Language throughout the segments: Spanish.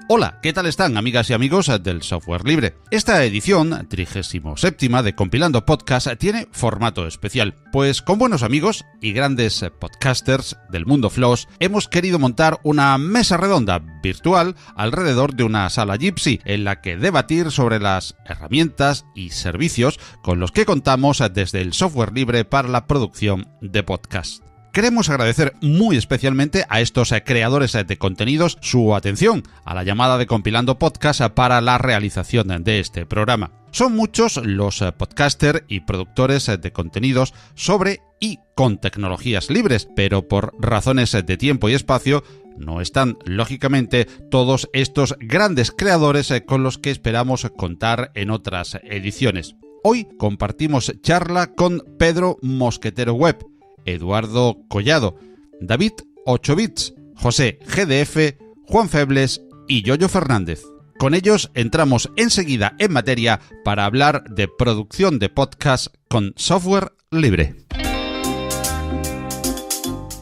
Hola, ¿qué tal están, amigas y amigos del software libre? Esta edición, 37ª de Compilando Podcast, tiene formato especial, pues con buenos amigos y grandes podcasters del mundo FLOSS hemos querido montar una mesa redonda virtual alrededor de una sala Jitsi en la que debatir sobre las herramientas y servicios con los que contamos desde el software libre para la producción de podcast. Queremos agradecer muy especialmente a estos creadores de contenidos su atención a la llamada de Compilando Podcast para la realización de este programa. Son muchos los podcasters y productores de contenidos sobre y con tecnologías libres, pero por razones de tiempo y espacio no están, lógicamente, todos estos grandes creadores con los que esperamos contar en otras ediciones. Hoy compartimos charla con Pedro Mosquetero Web, Eduardo Collado, David 8 Bits, José GDF, Juan Febles y Yoyo Fernández. Con ellos entramos enseguida en materia para hablar de producción de podcast con software libre.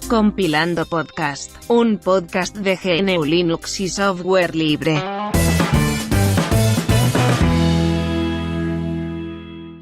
Compilando Podcast, un podcast de GNU Linux y software libre.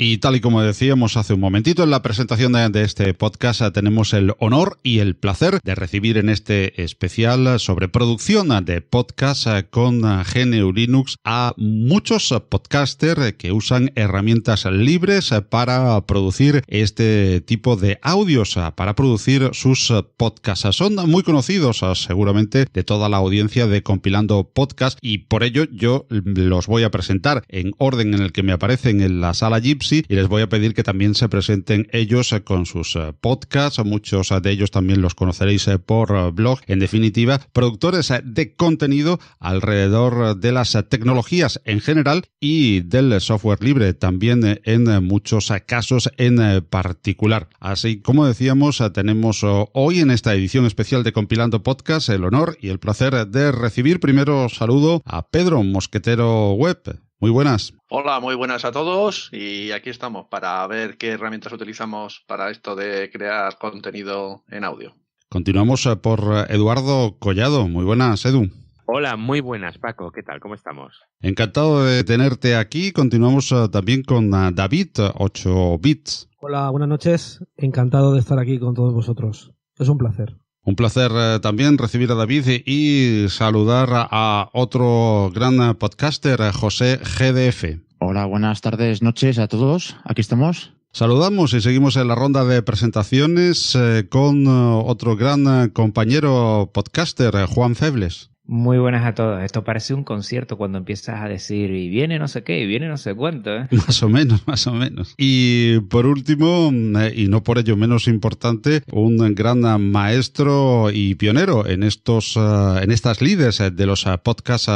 Y tal y como decíamos hace un momentito en la presentación de este podcast, tenemos el honor y el placer de recibir en este especial sobre producción de podcast con GNU Linux a muchos podcasters que usan herramientas libres para producir este tipo de audios, para producir sus podcasts. Son muy conocidos seguramente de toda la audiencia de Compilando Podcast y por ello yo los voy a presentar en orden en el que me aparecen en la sala Jitsi. Y les voy a pedir que también se presenten ellos con sus podcasts. Muchos de ellos también los conoceréis por blog. En definitiva, productores de contenido alrededor de las tecnologías en general y del software libre también en muchos casos en particular. Así como decíamos, tenemos hoy en esta edición especial de Compilando Podcast el honor y el placer de recibir primero saludo a Pedro Mosquetero Web. Muy buenas. Hola, muy buenas a todos y aquí estamos para ver qué herramientas utilizamos para esto de crear contenido en audio. Continuamos por Eduardo Collado. Muy buenas, Edu. Hola, muy buenas, Paco. ¿Qué tal? ¿Cómo estamos? Encantado de tenerte aquí. Continuamos también con David 8 Bits. Hola, buenas noches. Encantado de estar aquí con todos vosotros. Es un placer. Un placer también recibir a David y saludar a otro gran podcaster, José GDF. Hola, buenas tardes, noches a todos. Aquí estamos. Saludamos y seguimos en la ronda de presentaciones con otro gran compañero podcaster, Juan Febles. Muy buenas a todos. Esto parece un concierto cuando empiezas a decir y viene no sé qué, y viene no sé cuánto, ¿eh? Más o menos, más o menos. Y por último, y no por ello menos importante, un gran maestro y pionero en estas líderes de los podcasts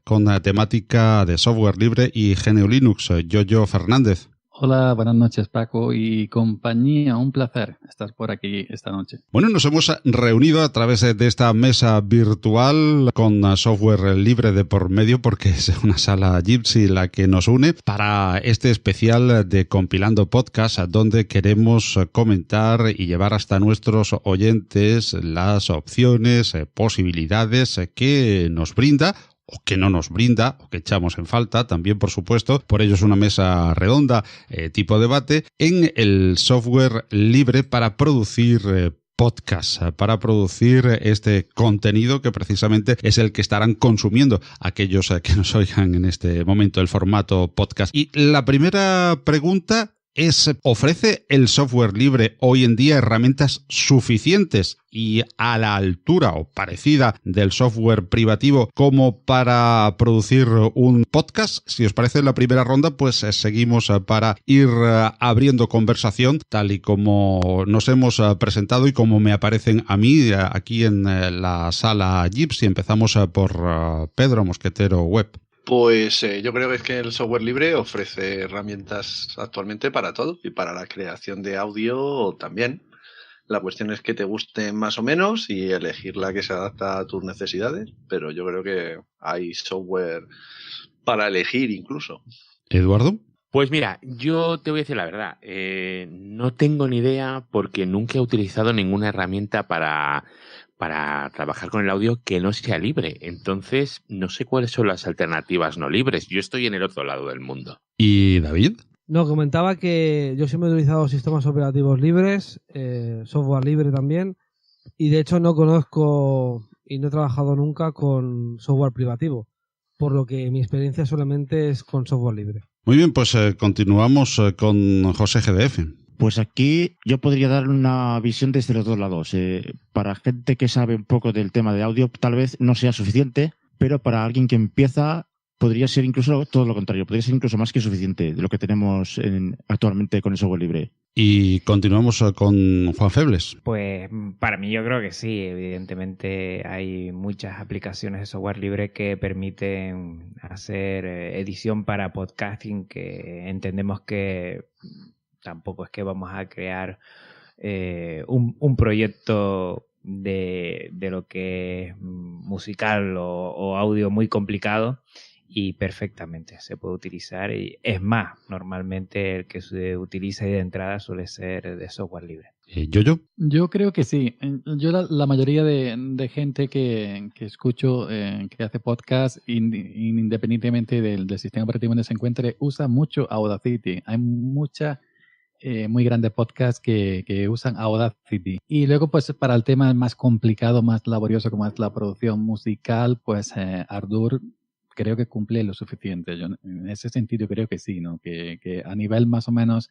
con temática de software libre y GNU Linux, Yoyo Fernández. Hola, buenas noches Paco y compañía, un placer estar por aquí esta noche. Bueno, nos hemos reunido a través de esta mesa virtual con software libre de por medio porque es una sala Jitsi la que nos une para este especial de Compilando Podcast donde queremos comentar y llevar hasta nuestros oyentes las opciones, posibilidades que nos brinda o que no nos brinda, o que echamos en falta, también por supuesto, por ello es una mesa redonda, tipo debate, en el software libre para producir podcast, para producir este contenido que precisamente es el que estarán consumiendo aquellos que nos oigan en este momento, el formato podcast. Y la primera pregunta es, ¿ofrece el software libre hoy en día herramientas suficientes y a la altura o parecida del software privativo como para producir un podcast? Si os parece, en la primera ronda, pues seguimos para ir abriendo conversación tal y como nos hemos presentado y como me aparecen a mí aquí en la sala Jitsi. Empezamos por Pedro Mosquetero Web. Pues yo creo que es que el software libre ofrece herramientas actualmente para todo y para la creación de audio también. La cuestión es que te guste más o menos y elegir la que se adapta a tus necesidades, pero yo creo que hay software para elegir incluso. Eduardo. Pues mira, yo te voy a decir la verdad, no tengo ni idea porque nunca he utilizado ninguna herramienta para trabajar con el audio que no sea libre. Entonces, no sé cuáles son las alternativas no libres. Yo estoy en el otro lado del mundo. ¿Y David? No, comentaba que yo siempre he utilizado sistemas operativos libres, software libre también, y de hecho no conozco y no he trabajado nunca con software privativo, por lo que mi experiencia solamente es con software libre. Muy bien, pues continuamos con José GDF. Pues aquí yo podría dar una visión desde los dos lados. Para gente que sabe un poco del tema de audio, tal vez no sea suficiente, pero para alguien que empieza, podría ser incluso todo lo contrario. Podría ser incluso más que suficiente de lo que tenemos actualmente con el software libre. Y continuamos con Juan Febles. Pues para mí yo creo que sí, evidentemente hay muchas aplicaciones de software libre que permiten hacer edición para podcasting, que entendemos que tampoco es que vamos a crear un proyecto de lo que es musical o audio muy complicado, y perfectamente se puede utilizar, y es más, normalmente el que se utiliza de entrada suele ser de software libre. ¿Yo? Yo creo que sí. Yo la mayoría de gente que escucho que hace podcast, independientemente del sistema operativo donde se encuentre, usa mucho Audacity. Hay mucha muy grandes podcasts que usan Audacity. Y luego, pues, para el tema más complicado, más laborioso, como es la producción musical, pues Ardour creo que cumple lo suficiente. Yo, en ese sentido, creo que sí, ¿no? Que a nivel más o menos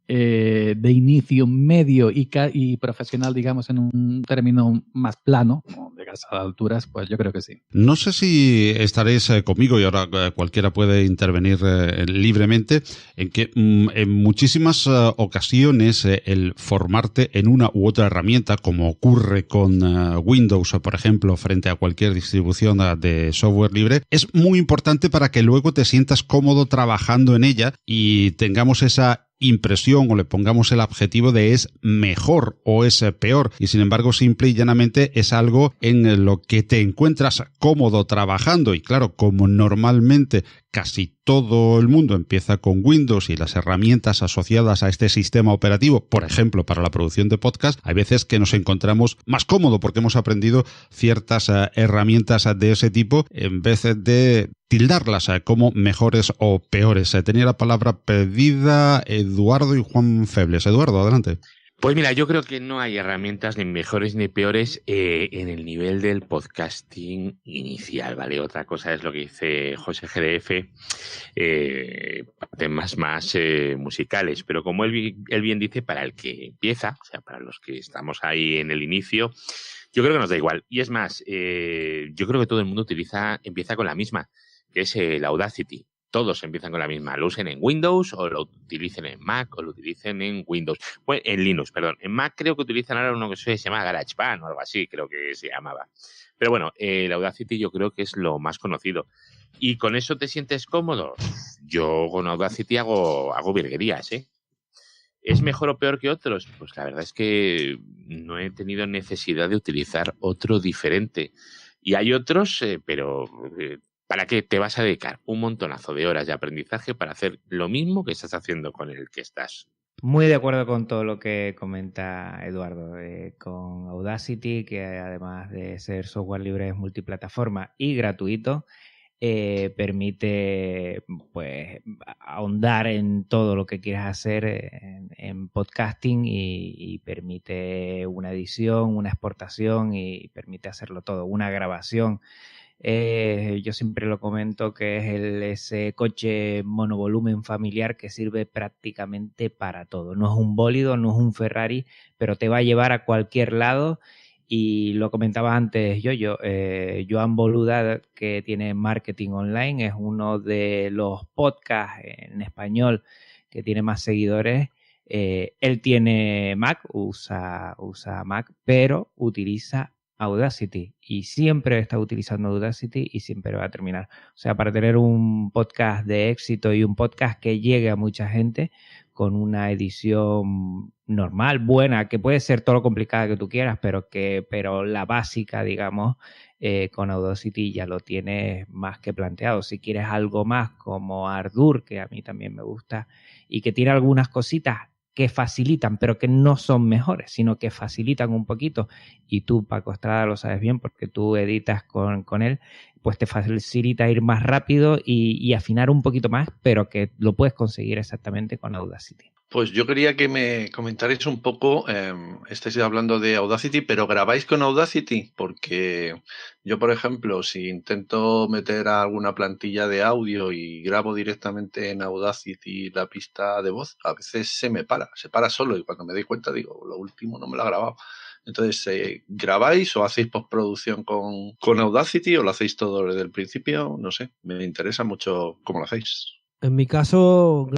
de inicio, medio y profesional, digamos, en un término más plano, no llegas a alturas, pues yo creo que sí. No sé si estaréis conmigo, y ahora cualquiera puede intervenir libremente, en que en muchísimas ocasiones el formarte en una u otra herramienta, como ocurre con Windows, por ejemplo, frente a cualquier distribución de software libre, es muy importante para que luego te sientas cómodo trabajando en ella y tengamos esa impresión o le pongamos el adjetivo de es mejor o es peor, y sin embargo simple y llanamente es algo en lo que te encuentras cómodo trabajando. Y claro, como normalmente casi todo el mundo empieza con Windows y las herramientas asociadas a este sistema operativo, por ejemplo, para la producción de podcast, hay veces que nos encontramos más cómodo porque hemos aprendido ciertas herramientas de ese tipo en vez de tildarlas como mejores o peores. Tenía la palabra pedida Eduardo y Juan Febles. Eduardo, adelante. Pues mira, yo creo que no hay herramientas ni mejores ni peores en el nivel del podcasting inicial, ¿vale? Otra cosa es lo que dice José GDF, temas más musicales, pero como él bien dice, para el que empieza, o sea, para los que estamos ahí en el inicio, yo creo que nos da igual. Y es más, yo creo que todo el mundo empieza con la misma, que es el Audacity. Todos empiezan con la misma. Lo usen en Windows o lo utilicen en Mac o lo utilicen en Windows. Pues en Linux, perdón. En Mac creo que utilizan ahora uno que se llama GarageBand o algo así, creo que se llamaba. Pero bueno, el Audacity yo creo que es lo más conocido. ¿Y con eso te sientes cómodo? Yo con Audacity hago virguerías, ¿eh? ¿Es mejor o peor que otros? Pues la verdad es que no he tenido necesidad de utilizar otro diferente. Y hay otros, pero ¿para qué te vas a dedicar un montonazo de horas de aprendizaje para hacer lo mismo que estás haciendo con el que estás? Muy de acuerdo con todo lo que comenta Eduardo, con Audacity, que además de ser software libre es multiplataforma y gratuito, permite pues ahondar en todo lo que quieras hacer en podcasting y permite una edición, una exportación y permite hacerlo todo, una grabación. Yo siempre lo comento que es ese coche monovolumen familiar que sirve prácticamente para todo. No es un bólido, no es un Ferrari, pero te va a llevar a cualquier lado. Y lo comentaba antes Joan Boluda, que tiene Marketing Online, es uno de los podcasts en español que tiene más seguidores. Él tiene Mac, usa Mac, pero utiliza Audacity, y siempre está utilizando Audacity y siempre va a terminar. O sea, para tener un podcast de éxito y un podcast que llegue a mucha gente con una edición normal, buena, que puede ser todo lo complicada que tú quieras, pero la básica, digamos, con Audacity ya lo tienes más que planteado. Si quieres algo más como Ardour, que a mí también me gusta, y que tiene algunas cositas que facilitan, pero que no son mejores, sino que facilitan un poquito, y tú, Paco Estrada, lo sabes bien porque tú editas con él, pues te facilita ir más rápido y afinar un poquito más, pero que lo puedes conseguir exactamente con Audacity. Pues yo quería que me comentarais un poco, estáis hablando de Audacity, pero ¿grabáis con Audacity? Porque yo, por ejemplo, si intento meter alguna plantilla de audio y grabo directamente en Audacity la pista de voz, a veces se para solo, y cuando me doy cuenta digo, lo último no me lo ha grabado. Entonces, ¿grabáis o hacéis postproducción con Audacity o lo hacéis todo desde el principio? No sé, me interesa mucho cómo lo hacéis. En mi caso,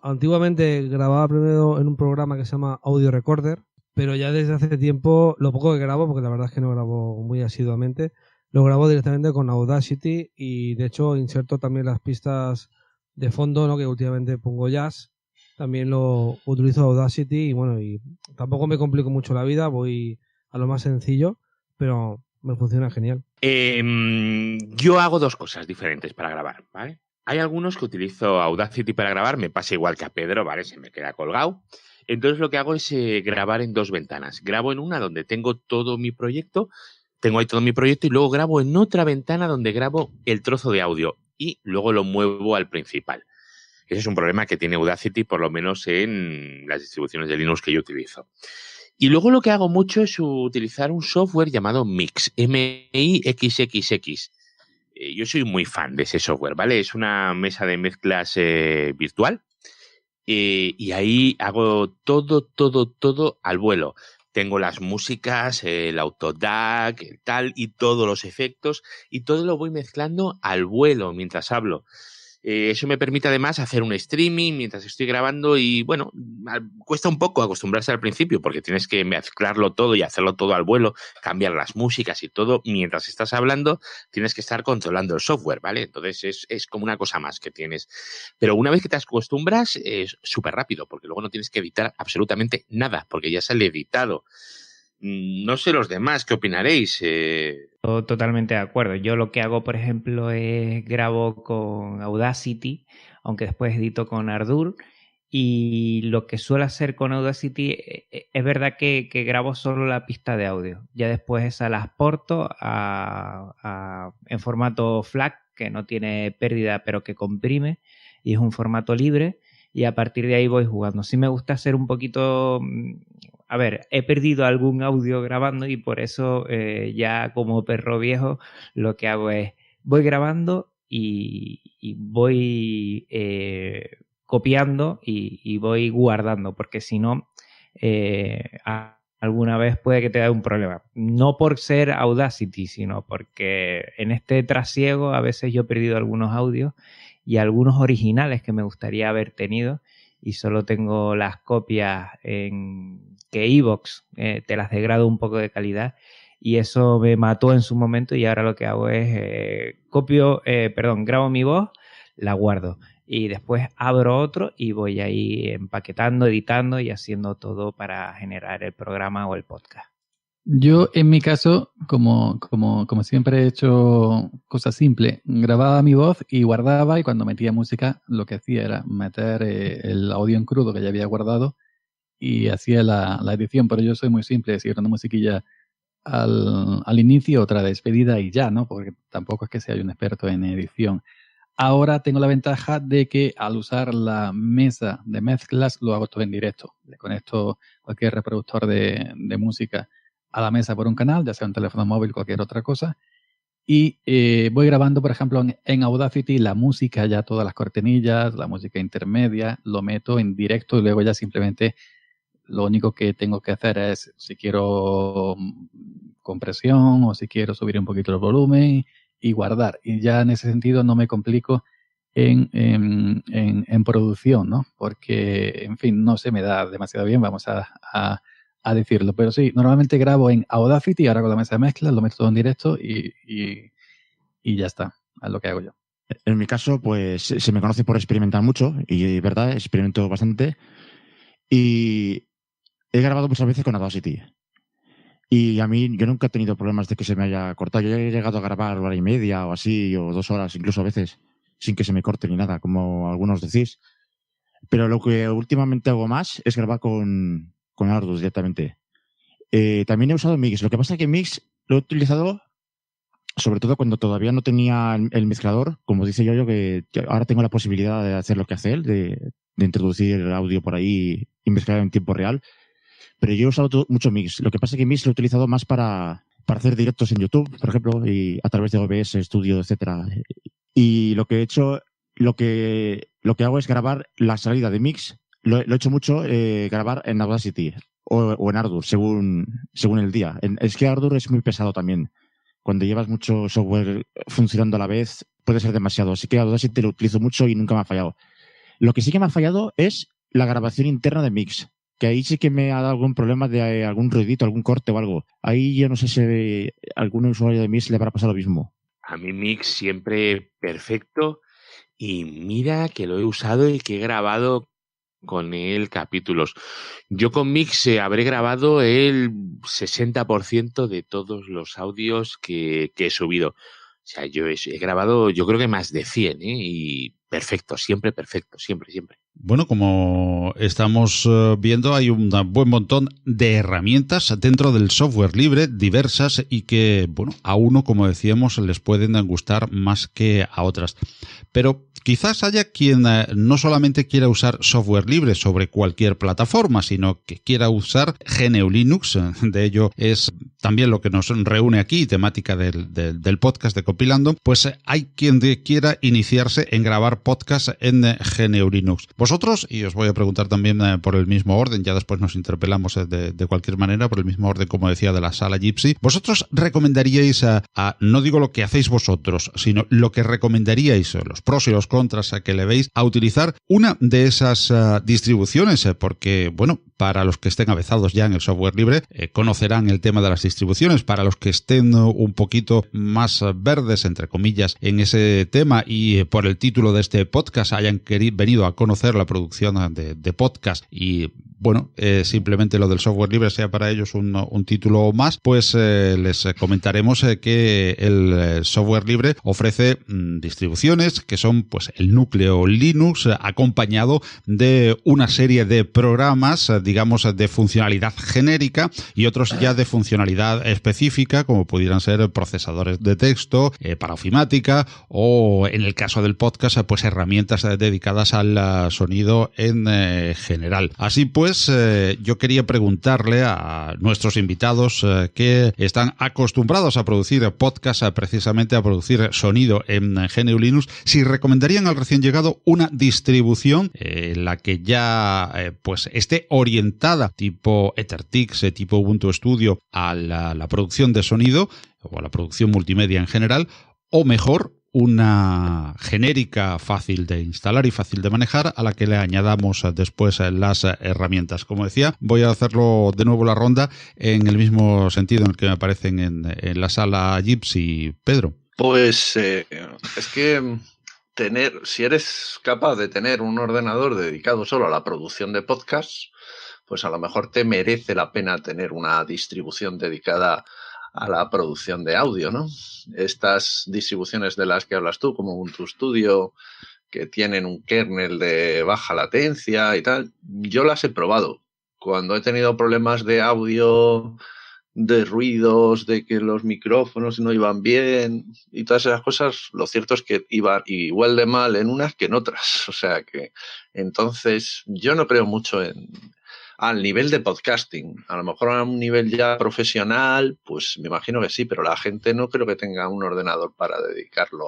antiguamente grababa primero en un programa que se llama Audio Recorder, pero ya desde hace tiempo, lo poco que grabo, porque la verdad es que no grabo muy asiduamente, lo grabo directamente con Audacity, y de hecho inserto también las pistas de fondo, ¿no? Que últimamente pongo jazz, también lo utilizo Audacity, y bueno, y tampoco me complico mucho la vida, voy a lo más sencillo, pero me funciona genial. Yo hago dos cosas diferentes para grabar, ¿vale? Hay algunos que utilizo Audacity para grabar, me pasa igual que a Pedro, ¿vale? Se me queda colgado. Entonces lo que hago es grabar en dos ventanas. Grabo en una donde tengo todo mi proyecto, y luego grabo en otra ventana donde grabo el trozo de audio y luego lo muevo al principal. Ese es un problema que tiene Audacity, por lo menos en las distribuciones de Linux que yo utilizo. Y luego lo que hago mucho es utilizar un software llamado Mix, MIXXX. Yo soy muy fan de ese software, ¿vale? Es una mesa de mezclas virtual y ahí hago todo al vuelo. Tengo las músicas, el autodac, el tal y todos los efectos, y todo lo voy mezclando al vuelo mientras hablo. Eso me permite además hacer un streaming mientras estoy grabando y, bueno, cuesta un poco acostumbrarse al principio porque tienes que mezclarlo todo y hacerlo todo al vuelo, cambiar las músicas y todo. Mientras estás hablando tienes que estar controlando el software, ¿vale? Entonces es como una cosa más que tienes. Pero una vez que te acostumbras es súper rápido porque luego no tienes que editar absolutamente nada porque ya sale editado. No sé los demás, ¿qué opinaréis? Totalmente de acuerdo. Yo lo que hago, por ejemplo, es grabo con Audacity, aunque después edito con Ardour. Y lo que suelo hacer con Audacity, es verdad que grabo solo la pista de audio. Ya después esa la exporto en formato FLAC, que no tiene pérdida, pero que comprime, y es un formato libre. Y a partir de ahí voy jugando. Sí me gusta hacer un poquito... A ver, he perdido algún audio grabando y por eso ya como perro viejo lo que hago es voy grabando y voy copiando y voy guardando, porque si no alguna vez puede que te dé un problema. No por ser Audacity, sino porque en este trasiego a veces yo he perdido algunos audios y algunos originales que me gustaría haber tenido y solo tengo las copias que iVoox te las degrado un poco de calidad y eso me mató en su momento y ahora lo que hago es grabo mi voz, la guardo y después abro otro y voy ahí empaquetando, editando y haciendo todo para generar el programa o el podcast. Yo, en mi caso, como siempre he hecho cosas simples, grababa mi voz y guardaba, y cuando metía música, lo que hacía era meter el audio en crudo que ya había guardado y hacía la edición. Pero yo soy muy simple, decir, una musiquilla al inicio, otra despedida y ya, ¿no? Porque tampoco es que sea un experto en edición. Ahora tengo la ventaja de que al usar la mesa de mezclas lo hago todo en directo. Le conecto cualquier reproductor de música a la mesa por un canal, ya sea un teléfono móvil, cualquier otra cosa, y voy grabando, por ejemplo, en Audacity la música, ya todas las cortinillas, la música intermedia, lo meto en directo y luego ya simplemente lo único que tengo que hacer es, si quiero compresión o si quiero subir un poquito el volumen y guardar. Y ya en ese sentido no me complico en producción, ¿no? Porque, en fin, no se me da demasiado bien. Vamos a a decirlo. Pero sí, normalmente grabo en Audacity, ahora con la mesa de mezcla, lo meto todo en directo y ya está, es lo que hago yo. En mi caso, pues se me conoce por experimentar mucho y, verdad, experimento bastante. Y he grabado muchas veces con Audacity. Y a mí, yo nunca he tenido problemas de que se me haya cortado. Yo he llegado a grabar 1 hora y media o así, o 2 horas, incluso a veces, sin que se me corte ni nada, como algunos decís. Pero lo que últimamente hago más es grabar con Ardour directamente. También he usado Mix. Lo que pasa es que Mix lo he utilizado sobre todo cuando todavía no tenía el mezclador, como dice yo, que ahora tengo la posibilidad de hacer lo que hace él, de introducir el audio por ahí y mezclar en tiempo real. Pero yo he usado mucho Mix. Lo que pasa es que Mix lo he utilizado más para hacer directos en YouTube, por ejemplo, y a través de OBS Studio, etcétera. Y lo que he hecho, lo que hago es grabar la salida de Mix. Lo he hecho mucho grabar en Audacity o en Ardour, según el día. Es que Ardour es muy pesado también. Cuando llevas mucho software funcionando a la vez, puede ser demasiado. Así que Audacity lo utilizo mucho y nunca me ha fallado. Lo que sí que me ha fallado es la grabación interna de Mix, que ahí sí que me ha dado algún problema de algún ruidito, algún corte o algo. Ahí yo no sé si a algún usuario de Mix le habrá pasado lo mismo. A mí Mix siempre perfecto y mira que lo he usado y que he grabado con él capítulos. Yo con Mix habré grabado el 60% de todos los audios que he subido. O sea, yo he grabado, yo creo que más de 100, y perfecto, siempre, siempre. Bueno, como estamos viendo, hay un buen montón de herramientas dentro del software libre, diversas, y que, bueno, a uno, como decíamos, les pueden gustar más que a otras. Pero quizás haya quien no solamente quiera usar software libre sobre cualquier plataforma, sino que quiera usar GNU Linux. De ello es también lo que nos reúne aquí, temática del podcast de Compilando. Pues hay quien quiera iniciarse en grabar podcast en GNU Linux. Vosotros, y os voy a preguntar también por el mismo orden, ya después nos interpelamos de cualquier manera, por el mismo orden, como decía, de la sala Gypsy, ¿vosotros recomendaríais no digo lo que hacéis vosotros, sino lo que recomendaríais, los pros y los contras que le veis a utilizar una de esas distribuciones? Porque, bueno, para los que estén avezados ya en el software libre, conocerán el tema de las distribuciones. Para los que estén un poquito más verdes, entre comillas, en ese tema y por el título de este podcast hayan venido a conocer la producción de podcast y, bueno, simplemente lo del software libre sea para ellos un título más, pues les comentaremos que el software libre ofrece distribuciones que son, pues, el núcleo Linux acompañado de una serie de programas, digamos, de funcionalidad genérica y otros ya de funcionalidad específica, como pudieran ser procesadores de texto, para ofimática, o en el caso del podcast, pues herramientas dedicadas al sonido en general. Así pues, yo quería preguntarle a nuestros invitados que están acostumbrados a producir podcast, precisamente a producir sonido en GNU Linux, si recomendarían al recién llegado una distribución en la que ya pues esté orientada tipo EtherTix, tipo Ubuntu Studio a la producción de sonido o a la producción multimedia en general, o mejor, una genérica fácil de instalar y fácil de manejar a la que le añadamos después las herramientas. Como decía, voy a hacerlo de nuevo la ronda en el mismo sentido en el que me aparecen en la sala Gypsy. Pedro. Pues es que si eres capaz de tener un ordenador dedicado solo a la producción de podcasts, pues a lo mejor te merece la pena tener una distribución dedicada a la producción de audio, ¿no? Estas distribuciones de las que hablas tú, como Ubuntu Studio, que tienen un kernel de baja latencia y tal, yo las he probado. Cuando he tenido problemas de audio, de ruidos, de que los micrófonos no iban bien y todas esas cosas, lo cierto es que iban igual de mal en unas que en otras. O sea que, entonces, yo no creo mucho al nivel de podcasting. A lo mejor a un nivel ya profesional, pues me imagino que sí, pero la gente no creo que tenga un ordenador para dedicarlo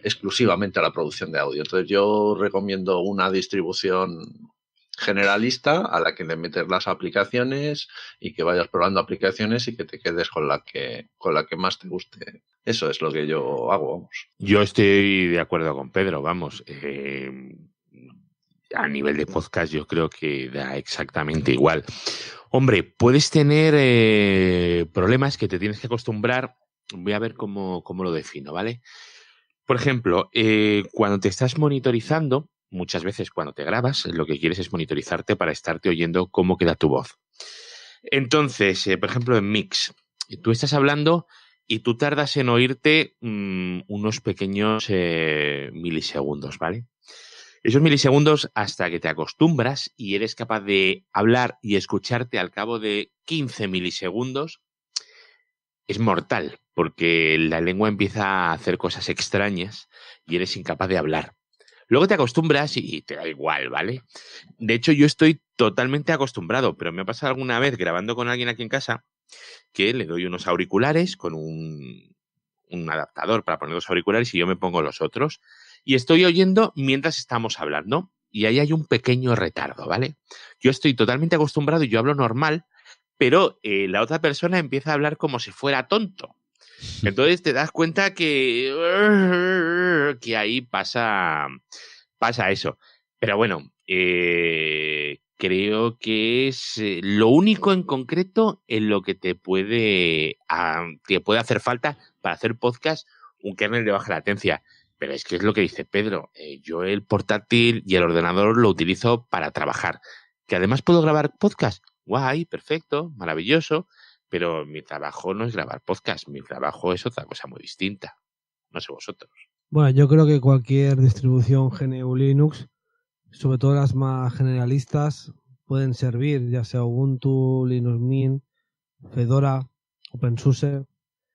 exclusivamente a la producción de audio. Entonces yo recomiendo una distribución generalista a la que le metes las aplicaciones y que vayas probando aplicaciones y que te quedes con la que más te guste. Eso es lo que yo hago, vamos. Yo estoy de acuerdo con Pedro, vamos. A nivel de podcast yo creo que da exactamente igual. Hombre, puedes tener problemas que te tienes que acostumbrar. Voy a ver cómo lo defino, ¿vale? Por ejemplo, cuando te estás monitorizando, muchas veces cuando te grabas, lo que quieres es monitorizarte para estarte oyendo cómo queda tu voz. Entonces, por ejemplo, en mix, tú estás hablando y tú tardas en oírte unos pequeños milisegundos, ¿vale? Esos milisegundos, hasta que te acostumbras y eres capaz de hablar y escucharte al cabo de 15 milisegundos, es mortal, porque la lengua empieza a hacer cosas extrañas y eres incapaz de hablar. Luego te acostumbras y te da igual, ¿vale? De hecho, yo estoy totalmente acostumbrado, pero me ha pasado alguna vez grabando con alguien aquí en casa que le doy unos auriculares con un adaptador para poner los auriculares y yo me pongo los otros. Y estoy oyendo mientras estamos hablando. Y ahí hay un pequeño retardo, ¿vale? Yo estoy totalmente acostumbrado y yo hablo normal, pero la otra persona empieza a hablar como si fuera tonto. Entonces te das cuenta que ahí pasa eso. Pero bueno, creo que es lo único en concreto en lo que te puede hacer falta para hacer podcast un kernel de baja latencia. Pero es que es lo que dice Pedro. Yo el portátil y el ordenador lo utilizo para trabajar. Que además puedo grabar podcast. Guay, perfecto, maravilloso. Pero mi trabajo no es grabar podcast. Mi trabajo es otra cosa muy distinta. No sé vosotros. Bueno, yo creo que cualquier distribución GNU Linux, sobre todo las más generalistas, pueden servir, ya sea Ubuntu, Linux Mint, Fedora, OpenSUSE,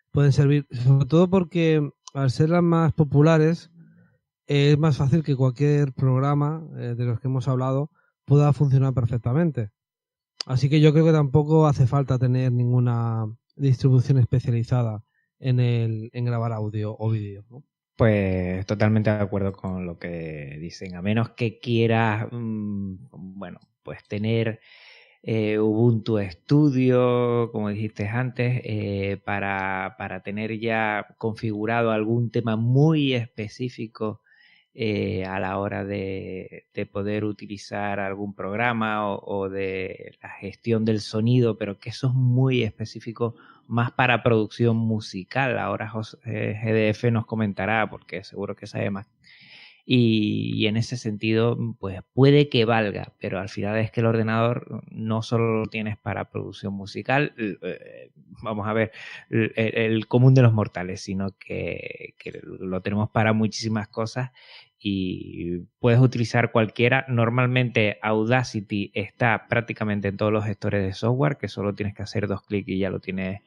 pueden servir, sobre todo porque al ser las más populares es más fácil que cualquier programa de los que hemos hablado pueda funcionar perfectamente. Así que yo creo que tampoco hace falta tener ninguna distribución especializada en grabar audio o vídeo, ¿no? Pues totalmente de acuerdo con lo que dicen. A menos que quieras, bueno, pues tener Ubuntu Studio, como dijiste antes, para tener ya configurado algún tema muy específico a la hora de poder utilizar algún programa o de la gestión del sonido, pero que eso es muy específico más para producción musical. Ahora José GDF nos comentará, porque seguro que sabe más. Y en ese sentido, pues puede que valga, pero al final es que el ordenador no solo lo tienes para producción musical, vamos a ver, el común de los mortales, sino que lo tenemos para muchísimas cosas y puedes utilizar cualquiera. Normalmente Audacity está prácticamente en todos los gestores de software, que solo tienes que hacer 2 clics y ya lo tienes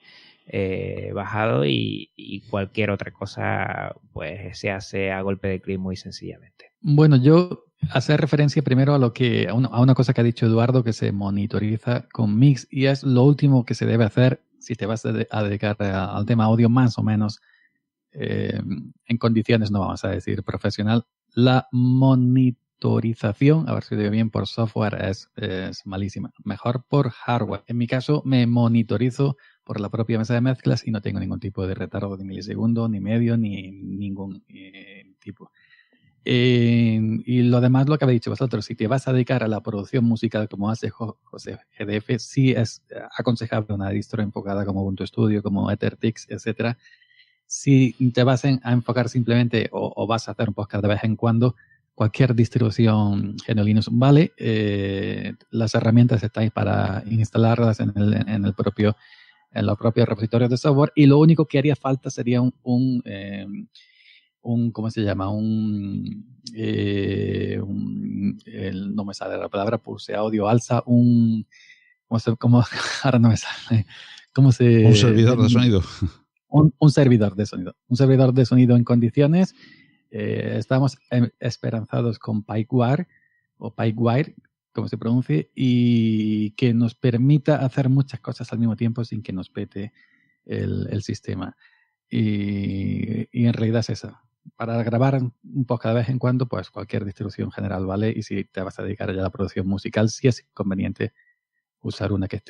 bajado, y cualquier otra cosa pues se hace a golpe de clic muy sencillamente. Bueno, yo hacer referencia primero a a una cosa que ha dicho Eduardo, que se monitoriza con Mix, y es lo último que se debe hacer si te vas a dedicar al tema audio más o menos en condiciones, no vamos a decir profesional. La monitorización, a ver si lo digo bien, por software es malísima. Mejor por hardware. En mi caso me monitorizo por la propia mesa de mezclas y no tengo ningún tipo de retardo de milisegundo, ni medio, ni ningún tipo. Y lo demás, lo que habéis dicho vosotros, si te vas a dedicar a la producción musical como hace José GDF, sí es aconsejable una distro enfocada como Ubuntu Studio, como EtherTix, etcétera. Si te vas a enfocar simplemente o vas a hacer un podcast de vez en cuando, cualquier distribución GNU Linux vale. Las herramientas están para instalarlas en los propios repositorios de software, y lo único que haría falta sería un ¿cómo se llama? No me sale la palabra, pulse audio, alza, ahora no me sale. Un servidor de sonido. Un servidor de sonido. Un servidor de sonido en condiciones. Estamos esperanzados con Pipewire, o Pipewire, como se pronuncie, y que nos permita hacer muchas cosas al mismo tiempo sin que nos pete el sistema. Y en realidad es eso. Para grabar un poco de vez en cuando, pues cualquier distribución general vale, y si te vas a dedicar ya a la producción musical, sí es conveniente usar una que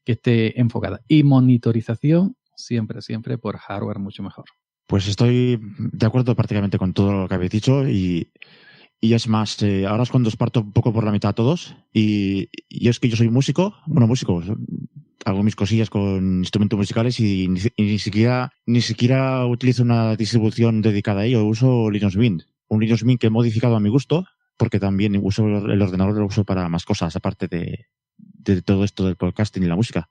esté enfocada. Y monitorización, siempre por hardware mucho mejor. Pues estoy de acuerdo prácticamente con todo lo que habéis dicho, y Y es más, ahora es cuando os parto un poco por la mitad a todos. Y es que yo soy músico, hago mis cosillas con instrumentos musicales y ni siquiera utilizo una distribución dedicada a ello. Uso Linux Mint. Un Linux Mint que he modificado a mi gusto, porque también uso el ordenador, lo uso para más cosas, aparte de todo esto del podcasting y la música.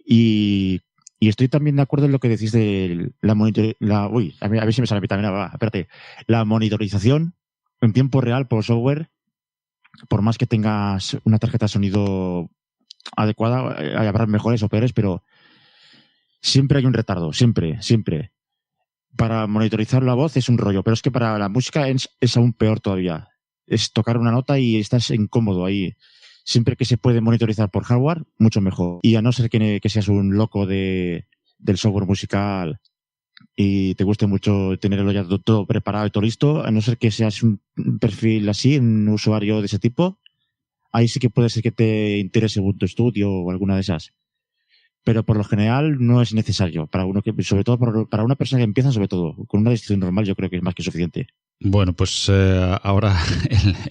Y estoy también de acuerdo en lo que decís de la a ver si me sale también. Espérate. La monitorización en tiempo real por software, por más que tengas una tarjeta de sonido adecuada, habrá mejores o peores, pero siempre hay un retardo, siempre. Para monitorizar la voz es un rollo, pero es que para la música es aún peor todavía. Es tocar una nota y estás incómodo ahí. Siempre que se puede monitorizar por hardware, mucho mejor. Y a no ser que seas un loco del software musical y te guste mucho tenerlo ya todo preparado y todo listo, a no ser que seas un perfil así, un usuario de ese tipo, ahí sí que puede ser que te interese Ubuntu Studio o alguna de esas. Pero por lo general no es necesario. Sobre todo para una persona que empieza, sobre todo, con una distribución normal, yo creo que es más que suficiente. Bueno, pues ahora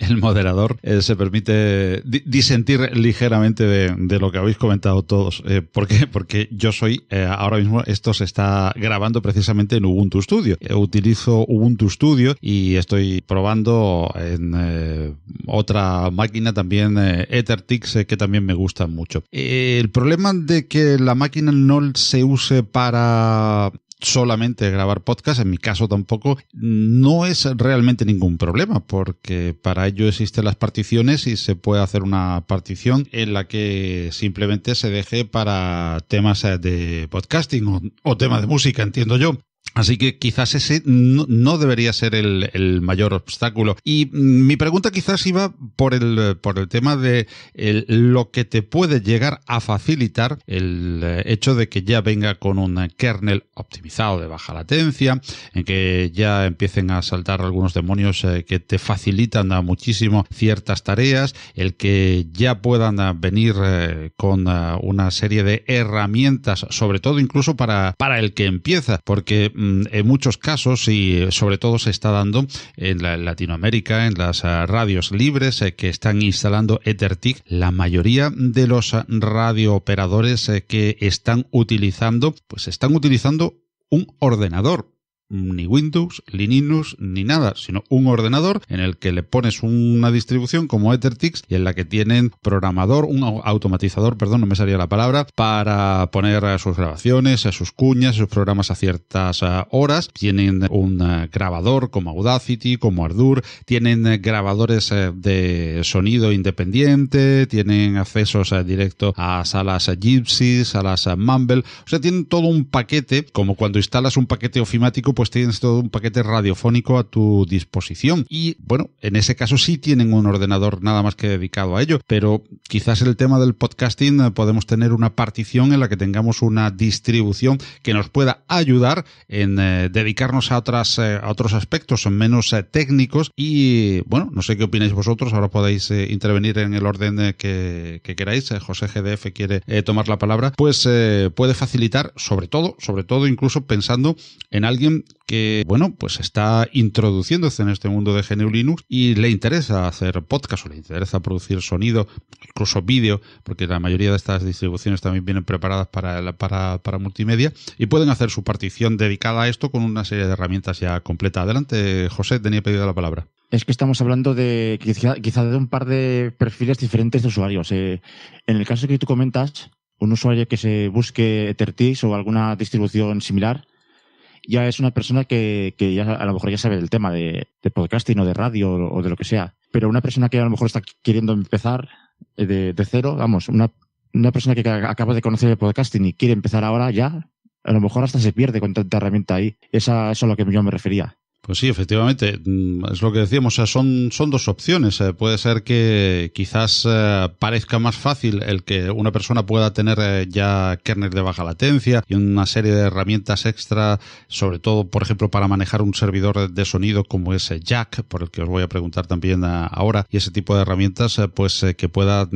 el moderador se permite disentir ligeramente de lo que habéis comentado todos. ¿Por qué? Porque yo soy, ahora mismo esto se está grabando precisamente en Ubuntu Studio. Utilizo Ubuntu Studio y estoy probando en otra máquina también, EtherTix, que también me gusta mucho. El problema de que la máquina no se use para solamente grabar podcast, en mi caso tampoco, no es realmente ningún problema, porque para ello existen las particiones y se puede hacer una partición en la que simplemente se deje para temas de podcasting o temas de música, entiendo yo. Así que quizás ese no debería ser el mayor obstáculo. Y mi pregunta quizás iba por el tema de lo que te puede llegar a facilitar el hecho de que ya venga con un kernel optimizado de baja latencia, en que ya empiecen a saltar algunos demonios que te facilitan muchísimo ciertas tareas, el que ya puedan venir con una serie de herramientas, sobre todo incluso para el que empieza, porque en muchos casos, y sobre todo se está dando en Latinoamérica, en las radios libres que están instalando EtherTix, la mayoría de los radiooperadores que están utilizando un ordenador. Ni Windows, ni Linux, ni nada, sino un ordenador en el que le pones una distribución como EtherTix y en la que tienen un automatizador, no me salía la palabra, para poner sus grabaciones, sus cuñas, sus programas a ciertas horas. Tienen un grabador como Audacity, como Ardour, tienen grabadores de sonido independiente, tienen accesos directo a salas Gypsy, salas Mumble, o sea, tienen todo un paquete, como cuando instalas un paquete ofimático, pues tienes todo un paquete radiofónico a tu disposición. Y bueno, en ese caso sí tienen un ordenador nada más que dedicado a ello, pero quizás el tema del podcasting podemos tener una partición en la que tengamos una distribución que nos pueda ayudar en dedicarnos a otros aspectos menos técnicos. Y bueno, no sé qué opináis vosotros, ahora podéis intervenir en el orden que queráis. José GDF quiere tomar la palabra. Pues puede facilitar, sobre todo incluso pensando en alguien que, bueno, pues está introduciéndose en este mundo de GNU Linux y le interesa hacer podcast o le interesa producir sonido, incluso vídeo, porque la mayoría de estas distribuciones también vienen preparadas para multimedia y pueden hacer su partición dedicada a esto con una serie de herramientas ya completa. Adelante, José, tenía pedido la palabra. Es que estamos hablando de quizá de un par de perfiles diferentes de usuarios. En el caso que tú comentas, un usuario que se busque EtherTix o alguna distribución similar, ya es una persona que ya a lo mejor ya sabe del tema de podcasting o de radio o de lo que sea. Pero una persona que a lo mejor está queriendo empezar de cero, vamos, una persona que acaba de conocer el podcasting y quiere empezar ahora ya, a lo mejor hasta se pierde con tanta herramienta ahí. Eso es a lo que yo me refería. Pues sí, efectivamente, es lo que decíamos, son dos opciones. Puede ser que quizás parezca más fácil el que una persona pueda tener ya kernel de baja latencia y una serie de herramientas extra, sobre todo, por ejemplo, para manejar un servidor de sonido como es Jack, por el que os voy a preguntar también ahora, y ese tipo de herramientas, pues que puedan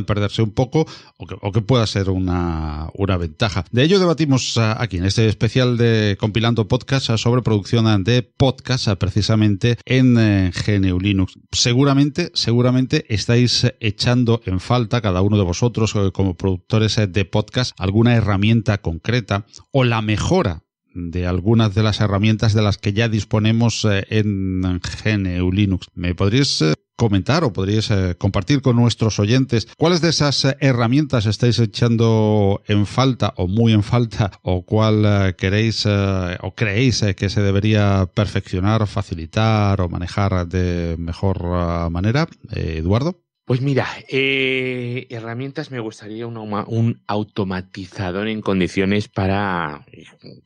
perderse un poco o que pueda ser una ventaja. De ello debatimos aquí en este especial de Compilando Podcast sobre producción de podcast precisamente en GNU Linux. Seguramente estáis echando en falta, cada uno de vosotros como productores de podcast, alguna herramienta concreta o la mejora de algunas de las herramientas de las que ya disponemos en GNU Linux. ¿Me podríais comentar o podríais compartir con nuestros oyentes cuáles de esas herramientas estáis echando en falta o muy en falta, o cuál queréis o creéis que se debería perfeccionar, facilitar o manejar de mejor manera? Eduardo. Pues mira, herramientas, me gustaría un automatizador en condiciones para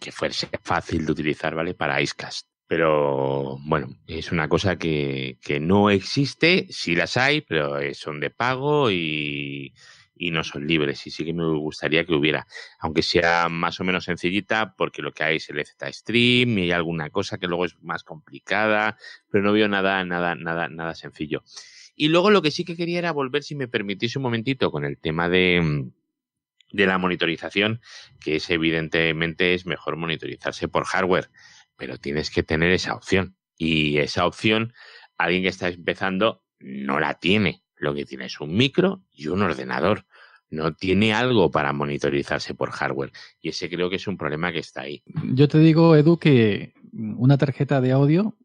que fuese fácil de utilizar, ¿vale? Para Icecast. Pero bueno, es una cosa que no existe, sí las hay, pero son de pago y no son libres. Y sí que me gustaría que hubiera, aunque sea más o menos sencillita, porque lo que hay es el Z-Stream y hay alguna cosa que luego es más complicada, pero no veo nada sencillo. Y luego lo que sí que quería era volver, si me permitís un momentito, con el tema de la monitorización, que es evidentemente es mejor monitorizarse por hardware, pero tienes que tener esa opción. Y esa opción, alguien que está empezando no la tiene. Lo que tiene es un micro y un ordenador. No tiene algo para monitorizarse por hardware. Y ese creo que es un problema que está ahí. Yo te digo, Edu, que una tarjeta de audio,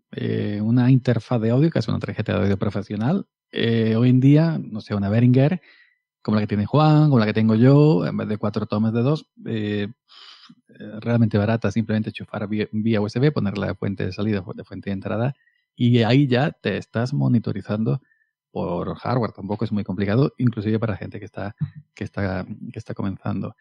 una interfaz de audio, que es una tarjeta de audio profesional, hoy en día, no sé, una Behringer, como la que tiene Juan, como la que tengo yo, en vez de 4 tomes de 2, realmente barata, simplemente enchufar vía USB, ponerla de fuente de salida, de fuente de entrada, y ahí ya te estás monitorizando por hardware. Tampoco es muy complicado, inclusive para gente que está comenzando.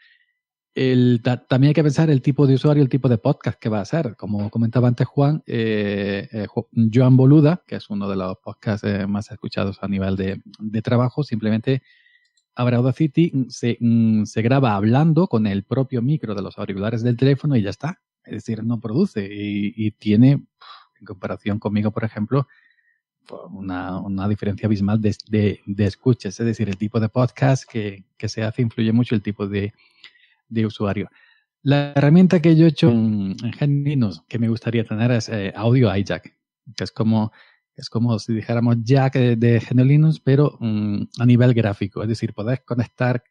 También hay que pensar el tipo de usuario, el tipo de podcast que va a ser. Como comentaba antes Juan, Joan Boluda, que es uno de los podcasts más escuchados a nivel de trabajo, simplemente abre Audacity, se graba hablando con el propio micro de los auriculares del teléfono y ya está. Es decir, no produce y tiene, en comparación conmigo, por ejemplo, una diferencia abismal de escuchas. Es decir, el tipo de podcast que se hace influye mucho el tipo de usuario. La herramienta que yo he hecho en GNU Linux que me gustaría tener es Audio Hijack, que es como si dijéramos Jack de GNU Linux, pero a nivel gráfico. Es decir, podés conectar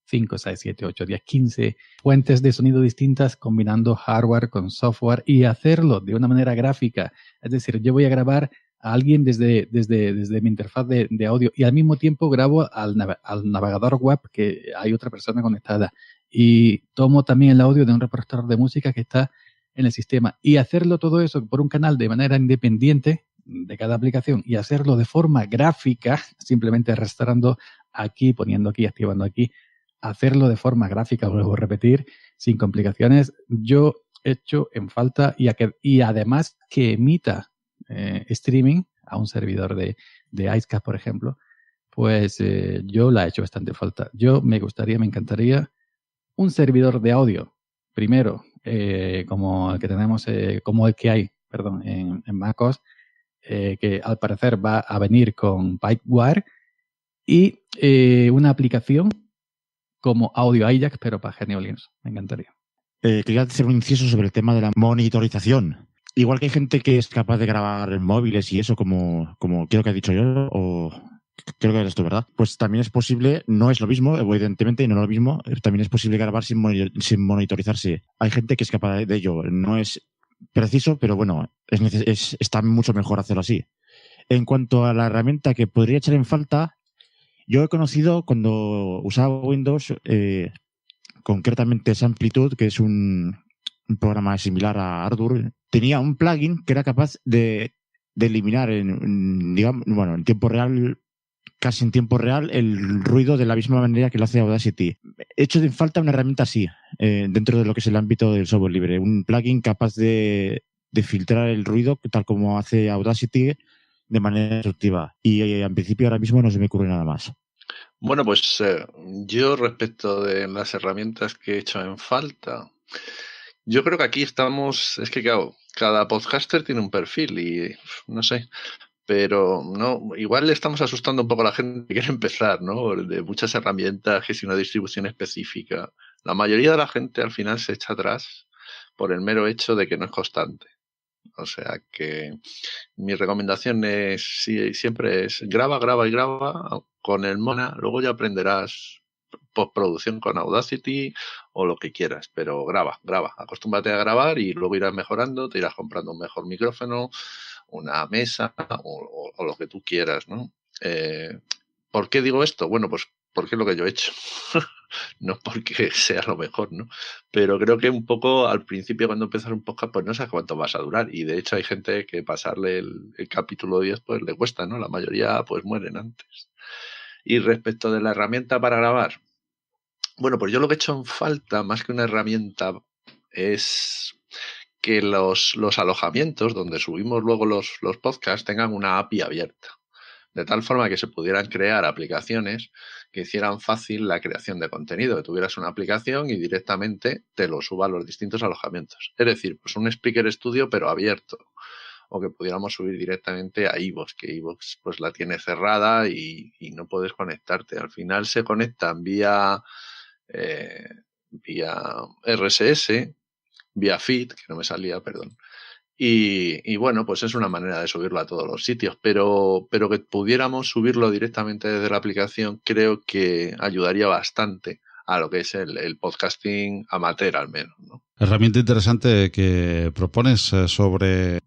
5, 6, 7, 8, 10, 15 fuentes de sonido distintas combinando hardware con software y hacerlo de una manera gráfica. Es decir, yo voy a grabar a alguien desde mi interfaz de audio y al mismo tiempo grabo al navegador web que hay otra persona conectada. Y tomo también el audio de un reproductor de música que está en el sistema. Y hacerlo todo eso por un canal de manera independiente de cada aplicación y hacerlo de forma gráfica, simplemente arrastrando aquí, poniendo aquí, activando aquí, hacerlo de forma gráfica, vuelvo a repetir, sin complicaciones, yo he hecho en falta y además que emita streaming a un servidor de Icecast, por ejemplo, pues yo la he hecho bastante falta. Me encantaría un servidor de audio, primero, como el que tenemos, como el que hay, en MacOS, que al parecer va a venir con Pipewire, y una aplicación como Audio Hijack, pero para GNU Linux. Me encantaría. Quería hacer un inciso sobre el tema de la monitorización. Igual que hay gente que es capaz de grabar en móviles y eso, como creo que ha dicho yo, o creo que es esto, ¿verdad? Pues también es posible, no es lo mismo, evidentemente, no es lo mismo, también es posible grabar sin monitorizarse. Hay gente que es capaz de ello. No es preciso, pero bueno, está mucho mejor hacerlo así. En cuanto a la herramienta que podría echar en falta, yo he conocido cuando usaba Windows, concretamente Samplitude, que es un programa similar a Ardour, tenía un plugin que era capaz de eliminar en tiempo real, casi en tiempo real, el ruido de la misma manera que lo hace Audacity. He hecho en falta una herramienta así, dentro de lo que es el ámbito del software libre. Un plugin capaz de filtrar el ruido, tal como hace Audacity, de manera instructiva. Y en principio ahora mismo no se me ocurre nada más. Bueno, pues yo respecto de las herramientas que he hecho en falta, yo creo que aquí estamos, es que claro, cada podcaster tiene un perfil y no sé, pero no, igual le estamos asustando un poco a la gente que quiere empezar, ¿no? De muchas herramientas, que si una distribución específica. La mayoría de la gente al final se echa atrás por el mero hecho de que no es constante. O sea que mi recomendación siempre es graba con el Mona, luego ya aprenderás postproducción con Audacity o lo que quieras, pero graba, acostúmbrate a grabar y luego irás mejorando, te irás comprando un mejor micrófono, una mesa o lo que tú quieras, ¿no? ¿Por qué digo esto? Bueno, pues porque es lo que yo he hecho. No porque sea lo mejor, ¿no? Pero creo que un poco al principio cuando empiezas un podcast pues no sabes cuánto vas a durar y de hecho hay gente que pasarle el capítulo 10 pues le cuesta, ¿no? La mayoría pues mueren antes. Y respecto de la herramienta para grabar, bueno, pues yo lo que he hecho en falta más que una herramienta es que los alojamientos donde subimos luego los podcasts tengan una API abierta. De tal forma que se pudieran crear aplicaciones que hicieran fácil la creación de contenido, que tuvieras una aplicación y directamente te lo suba a los distintos alojamientos. Es decir, pues un Spreaker Studio pero abierto. O que pudiéramos subir directamente a iVoox, que iVoox pues la tiene cerrada y no puedes conectarte. Al final se conectan vía RSS, vía feed, que no me salía, perdón. Y bueno, pues es una manera de subirlo a todos los sitios, pero que pudiéramos subirlo directamente desde la aplicación creo que ayudaría bastante a lo que es el podcasting amateur al menos, ¿no? Herramienta interesante que propones sobre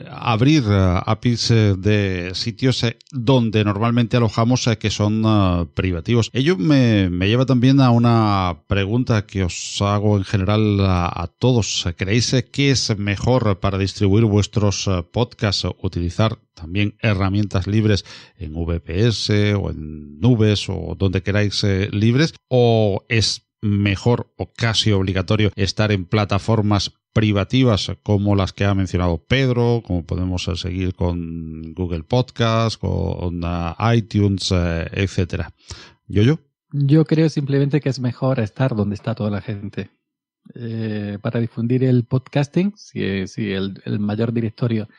abrir APIs de sitios donde normalmente alojamos que son privativos. Ello me lleva también a una pregunta que os hago en general a todos. ¿Creéis que es mejor para distribuir vuestros podcasts utilizar también herramientas libres en VPS o en nubes o donde queráis libres? ¿O es mejor o casi obligatorio estar en plataformas privativas como las que ha mencionado Pedro, como podemos seguir con Google Podcast, con iTunes, etcétera? Yo creo simplemente que es mejor estar donde está toda la gente. Para difundir el podcasting, si el mayor directorio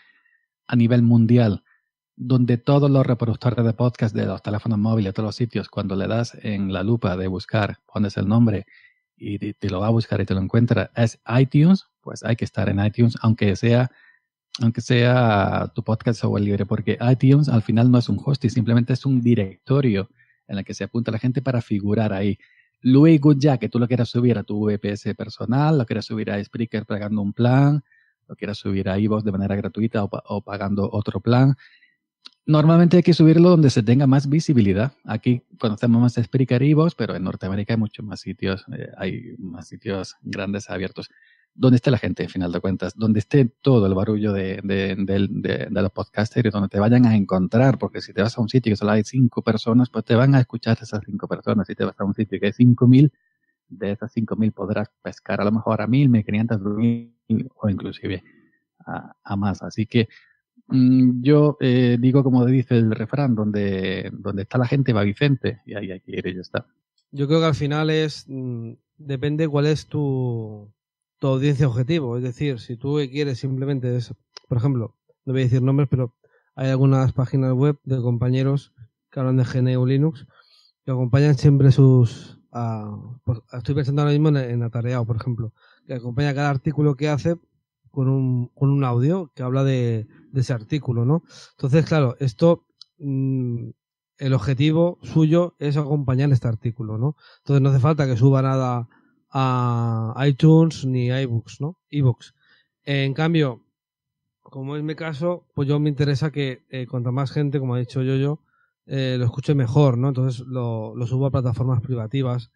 a nivel mundial, donde todos los reproductores de podcast de los teléfonos móviles, de todos los sitios, cuando le das en la lupa de buscar, pones el nombre y te lo va a buscar y te lo encuentra, es iTunes, pues hay que estar en iTunes, aunque sea tu podcast software libre, porque iTunes al final no es un hosting, simplemente es un directorio en el que se apunta la gente para figurar ahí. Luego ya que tú lo quieras subir a tu VPS personal, lo quieras subir a Spreaker pagando un plan, lo quieras subir a iVoox de manera gratuita o pagando otro plan, normalmente hay que subirlo donde se tenga más visibilidad. Aquí conocemos más Spreaker y iVoox, pero en Norteamérica hay muchos más sitios, hay más sitios grandes abiertos. Donde esté la gente, al final de cuentas, donde esté todo el barullo de los podcasters, donde te vayan a encontrar, porque si te vas a un sitio que solo hay 5 personas, pues te van a escuchar esas 5 personas. Si te vas a un sitio que hay 5.000, de esas 5.000 podrás pescar a lo mejor a 1.000, 1.500, 2.000 o inclusive a más. Así que yo digo, como dice el refrán, donde está la gente va Vicente, y ahí hay que ir y ya está. Yo creo que al final depende cuál es tu audiencia objetivo. Es decir, si tú quieres simplemente por ejemplo, no voy a decir nombres, pero hay algunas páginas web de compañeros que hablan de GNU Linux que acompañan siempre estoy pensando ahora mismo en Atareado, por ejemplo, que acompaña cada artículo que hace con un audio que habla de ese artículo, ¿no? Entonces, claro, esto, el objetivo suyo es acompañar este artículo, ¿no? Entonces no hace falta que suba nada a iTunes ni a iVoox, ¿no? iVoox. En cambio, como es mi caso, pues yo me interesa que cuanta más gente, como ha dicho yo, lo escuche mejor, ¿no? Entonces lo subo a plataformas privativas.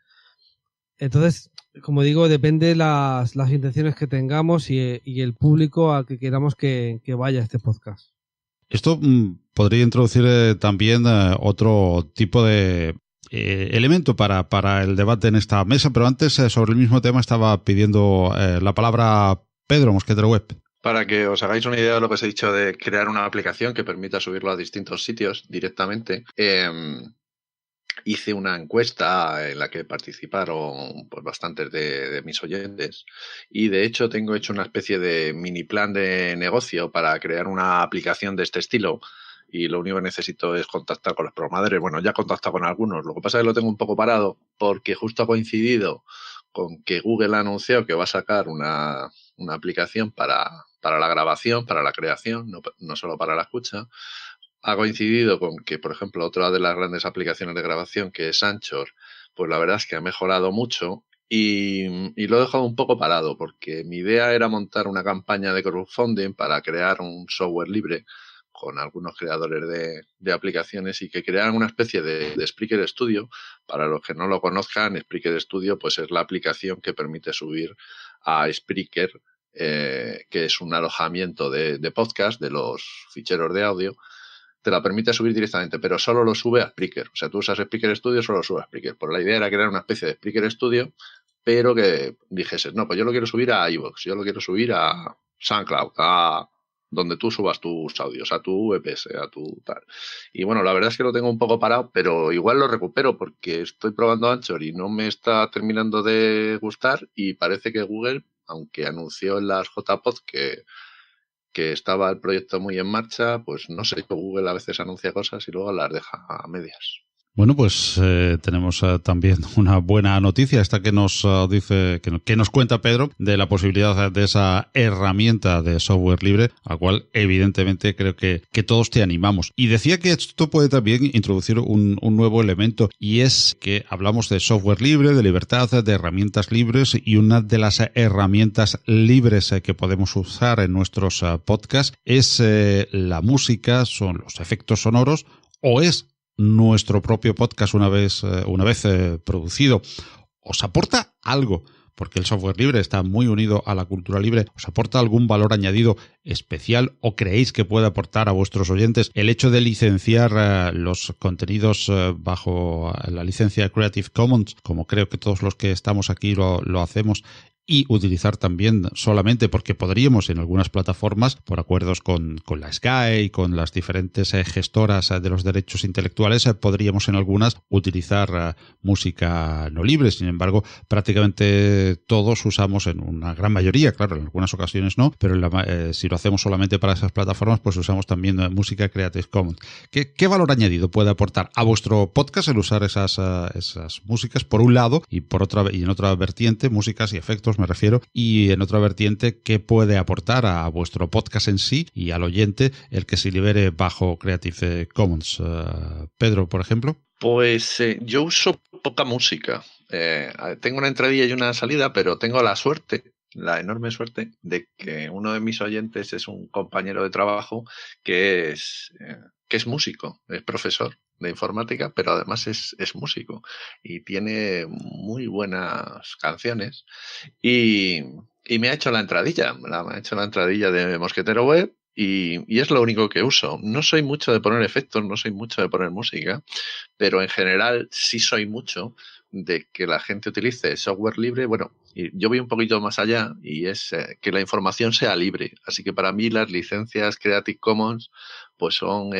Entonces, como digo, depende las intenciones que tengamos y el público al que queramos que vaya este podcast. Esto podría introducir también otro tipo de elemento para el debate en esta mesa, pero antes sobre el mismo tema estaba pidiendo la palabra Pedro Mosquetero Web. Para que os hagáis una idea de lo que os he dicho de crear una aplicación que permita subirlo a distintos sitios directamente, hice una encuesta en la que participaron pues bastantes de mis oyentes y de hecho tengo hecho una especie de mini plan de negocio para crear una aplicación de este estilo y lo único que necesito es contactar con los programadores. Bueno, ya he contactado con algunos, lo que pasa es que lo tengo un poco parado porque justo ha coincidido con que Google ha anunciado que va a sacar una una aplicación para la grabación, para la creación, no solo para la escucha. Ha coincidido con que, por ejemplo, otra de las grandes aplicaciones de grabación, que es Anchor, pues la verdad es que ha mejorado mucho y lo he dejado un poco parado, porque mi idea era montar una campaña de crowdfunding para crear un software libre con algunos creadores de aplicaciones y que crearan una especie de Spreaker Studio. Para los que no lo conozcan, Spreaker Studio pues es la aplicación que permite subir a Spreaker, que es un alojamiento de podcast, de los ficheros de audio. Te la permite subir directamente, pero solo lo sube a Spreaker. O sea, tú usas Spreaker Studio, solo lo sube a Spreaker. Pues la idea era crear una especie de Spreaker Studio, pero que dijeses, no, pues yo lo quiero subir a iVoox, yo lo quiero subir a SoundCloud, a donde tú subas tus audios, a tu VPS, a tu tal. Y bueno, la verdad es que lo tengo un poco parado, pero igual lo recupero porque estoy probando Anchor y no me está terminando de gustar, y parece que Google, aunque anunció en las JPod que estaba el proyecto muy en marcha, pues no sé, Google a veces anuncia cosas y luego las deja a medias. Bueno, pues tenemos también una buena noticia, esta que nos dice, que nos cuenta Pedro, de la posibilidad de esa herramienta de software libre, a cual evidentemente creo que todos te animamos. Y decía que esto puede también introducir un nuevo elemento, y es que hablamos de software libre, de libertad, de herramientas libres, y una de las herramientas libres que podemos usar en nuestros podcasts es la música, son los efectos sonoros, o es nuestro propio podcast una vez producido. ¿Os aporta algo? Porque el software libre está muy unido a la cultura libre. ¿Os aporta algún valor añadido especial o creéis que puede aportar a vuestros oyentes el hecho de licenciar los contenidos bajo la licencia Creative Commons, como creo que todos los que estamos aquí lo hacemos, y utilizar también solamente, porque podríamos en algunas plataformas, por acuerdos con la Sky, con las diferentes gestoras de los derechos intelectuales, podríamos en algunas utilizar música no libre? Sin embargo, prácticamente todos usamos, en una gran mayoría, claro, en algunas ocasiones no, pero si lo hacemos solamente para esas plataformas, pues usamos también música Creative Commons. ¿Qué valor añadido puede aportar a vuestro podcast el usar esas músicas, por un lado, y en otra vertiente, músicas y efectos me refiero, y en otra vertiente, qué puede aportar a vuestro podcast en sí y al oyente el que se libere bajo Creative Commons? Pedro, por ejemplo. Pues yo uso poca música. Tengo una entradilla y una salida, pero tengo la enorme suerte de que uno de mis oyentes es un compañero de trabajo que es músico, es profesor de informática, pero además es músico y tiene muy buenas canciones, y me ha hecho la entradilla, de Mosquetero Web, y es lo único que uso. No soy mucho de poner efectos, no soy mucho de poner música, pero en general sí soy mucho de que la gente utilice software libre. Bueno, y yo voy un poquito más allá, y es que la información sea libre. Así que para mí las licencias Creative Commons pues son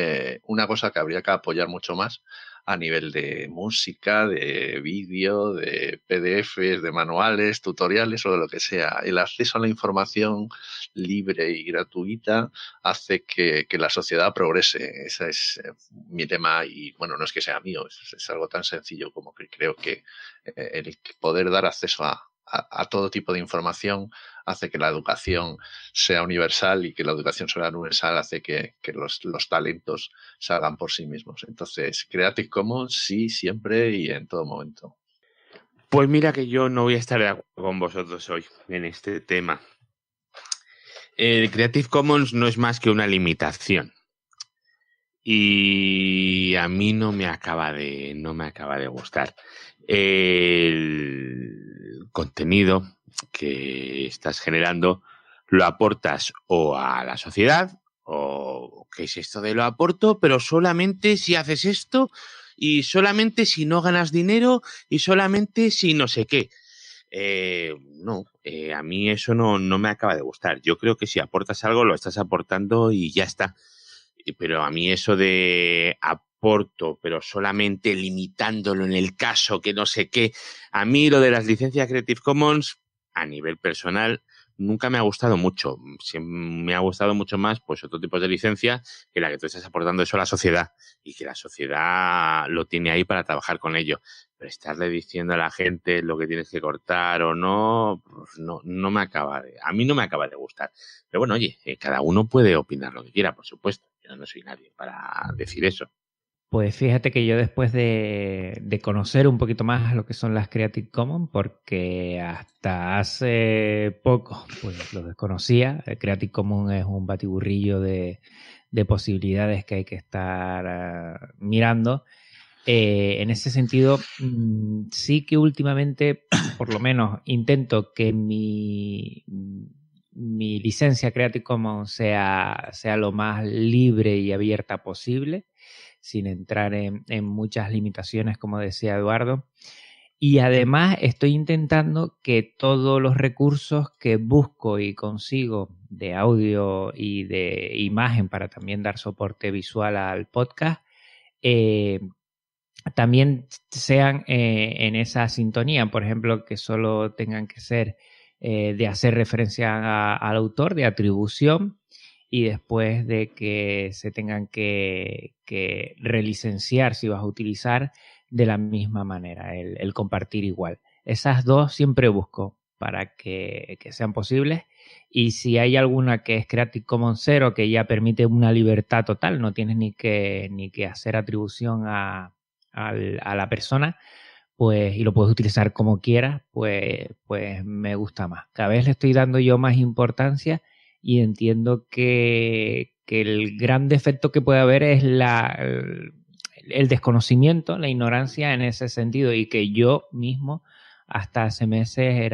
una cosa que habría que apoyar mucho más a nivel de música, de vídeo, de PDFs, de manuales, tutoriales o de lo que sea. El acceso a la información libre y gratuita hace que la sociedad progrese. Ese es mi tema, y bueno, no es que sea mío, es algo tan sencillo como que creo que el poder dar acceso a todo tipo de información hace que la educación sea universal, y que la educación sea universal hace que los talentos salgan por sí mismos. Entonces, Creative Commons sí, siempre y en todo momento. Pues mira que yo no voy a estar de acuerdo con vosotros hoy en este tema. El Creative Commons no es más que una limitación. Y a mí no me acaba de gustar. El contenido que estás generando lo aportas o a la sociedad, o ¿qué es esto de lo aporto? Pero solamente si haces esto, y solamente si no ganas dinero, y solamente si no sé qué. A mí eso no me acaba de gustar. Yo creo que si aportas algo, lo estás aportando y ya está. Pero a mí eso de aporto, pero solamente limitándolo en el caso que no sé qué, a mí lo de las licencias Creative Commons, a nivel personal, nunca me ha gustado mucho. Me ha gustado mucho más pues otro tipo de licencia que la que tú estás aportando eso a la sociedad y que la sociedad lo tiene ahí para trabajar con ello. Pero estarle diciendo a la gente lo que tienes que cortar o no, pues no me acaba a mí no me acaba de gustar. Pero bueno, oye, cada uno puede opinar lo que quiera, por supuesto. Yo no soy nadie para decir eso. Pues fíjate que yo después de conocer un poquito más lo que son las Creative Commons, porque hasta hace poco pues lo desconocía. El Creative Commons es un batiburrillo de posibilidades que hay que estar mirando. En ese sentido, sí que últimamente, por lo menos, intento que mi licencia Creative Commons sea lo más libre y abierta posible, sin entrar en muchas limitaciones, como decía Eduardo. Y además estoy intentando que todos los recursos que busco y consigo de audio y de imagen para también dar soporte visual al podcast, también sean en esa sintonía. Por ejemplo, que solo tengan que ser de hacer referencia al autor, de atribución, y después de que se tengan que relicenciar si vas a utilizar de la misma manera, el compartir igual. Esas dos siempre busco para que sean posibles, y si hay alguna que es Creative Commons 0, que ya permite una libertad total, no tienes ni que hacer atribución a la persona, pues, y lo puedes utilizar como quieras, pues me gusta más. Cada vez le estoy dando yo más importancia y entiendo que el gran defecto que puede haber es el desconocimiento, la ignorancia en ese sentido, y que yo mismo hasta hace meses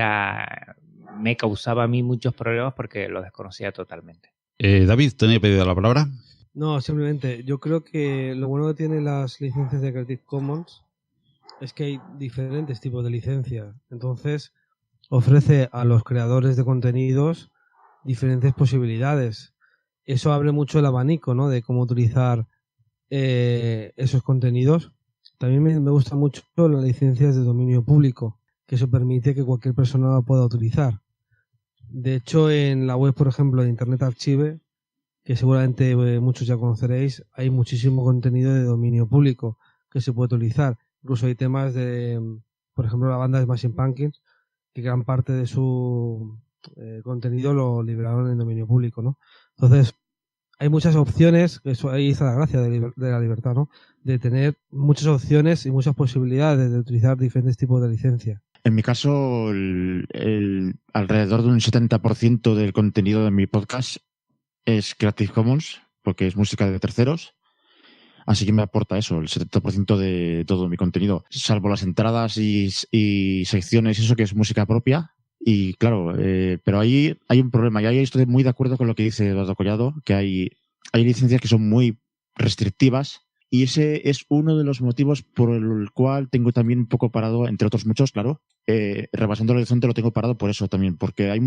me causaba a mí muchos problemas porque lo desconocía totalmente. David, ¿tenía pedido la palabra? No, simplemente yo creo que lo bueno que tienen las licencias de Creative Commons es que hay diferentes tipos de licencias. Entonces ofrece a los creadores de contenidos diferentes posibilidades. Eso abre mucho el abanico, ¿no?, de cómo utilizar esos contenidos. También me gusta mucho las licencias de dominio público, que eso permite que cualquier persona la pueda utilizar. De hecho, en la web, por ejemplo, de Internet Archive, que seguramente muchos ya conoceréis, hay muchísimo contenido de dominio público que se puede utilizar. Incluso hay temas de, por ejemplo, la banda de Smashing Pumpkins, que gran parte de su contenido lo liberaron en dominio público, ¿no? Entonces, hay muchas opciones, eso ahí está la gracia de la libertad, ¿no?, de tener muchas opciones y muchas posibilidades de utilizar diferentes tipos de licencia. En mi caso, alrededor de un 70% del contenido de mi podcast es Creative Commons, porque es música de terceros. Así que me aporta eso, el 70% de todo mi contenido, salvo las entradas y secciones, eso que es música propia. Y claro, pero ahí hay un problema, y ahí estoy muy de acuerdo con lo que dice Eduardo Collado, que hay licencias que son muy restrictivas, y ese es uno de los motivos por el cual tengo también un poco parado, entre otros muchos, claro, Rebasando el Horizonte lo tengo parado por eso también, porque hay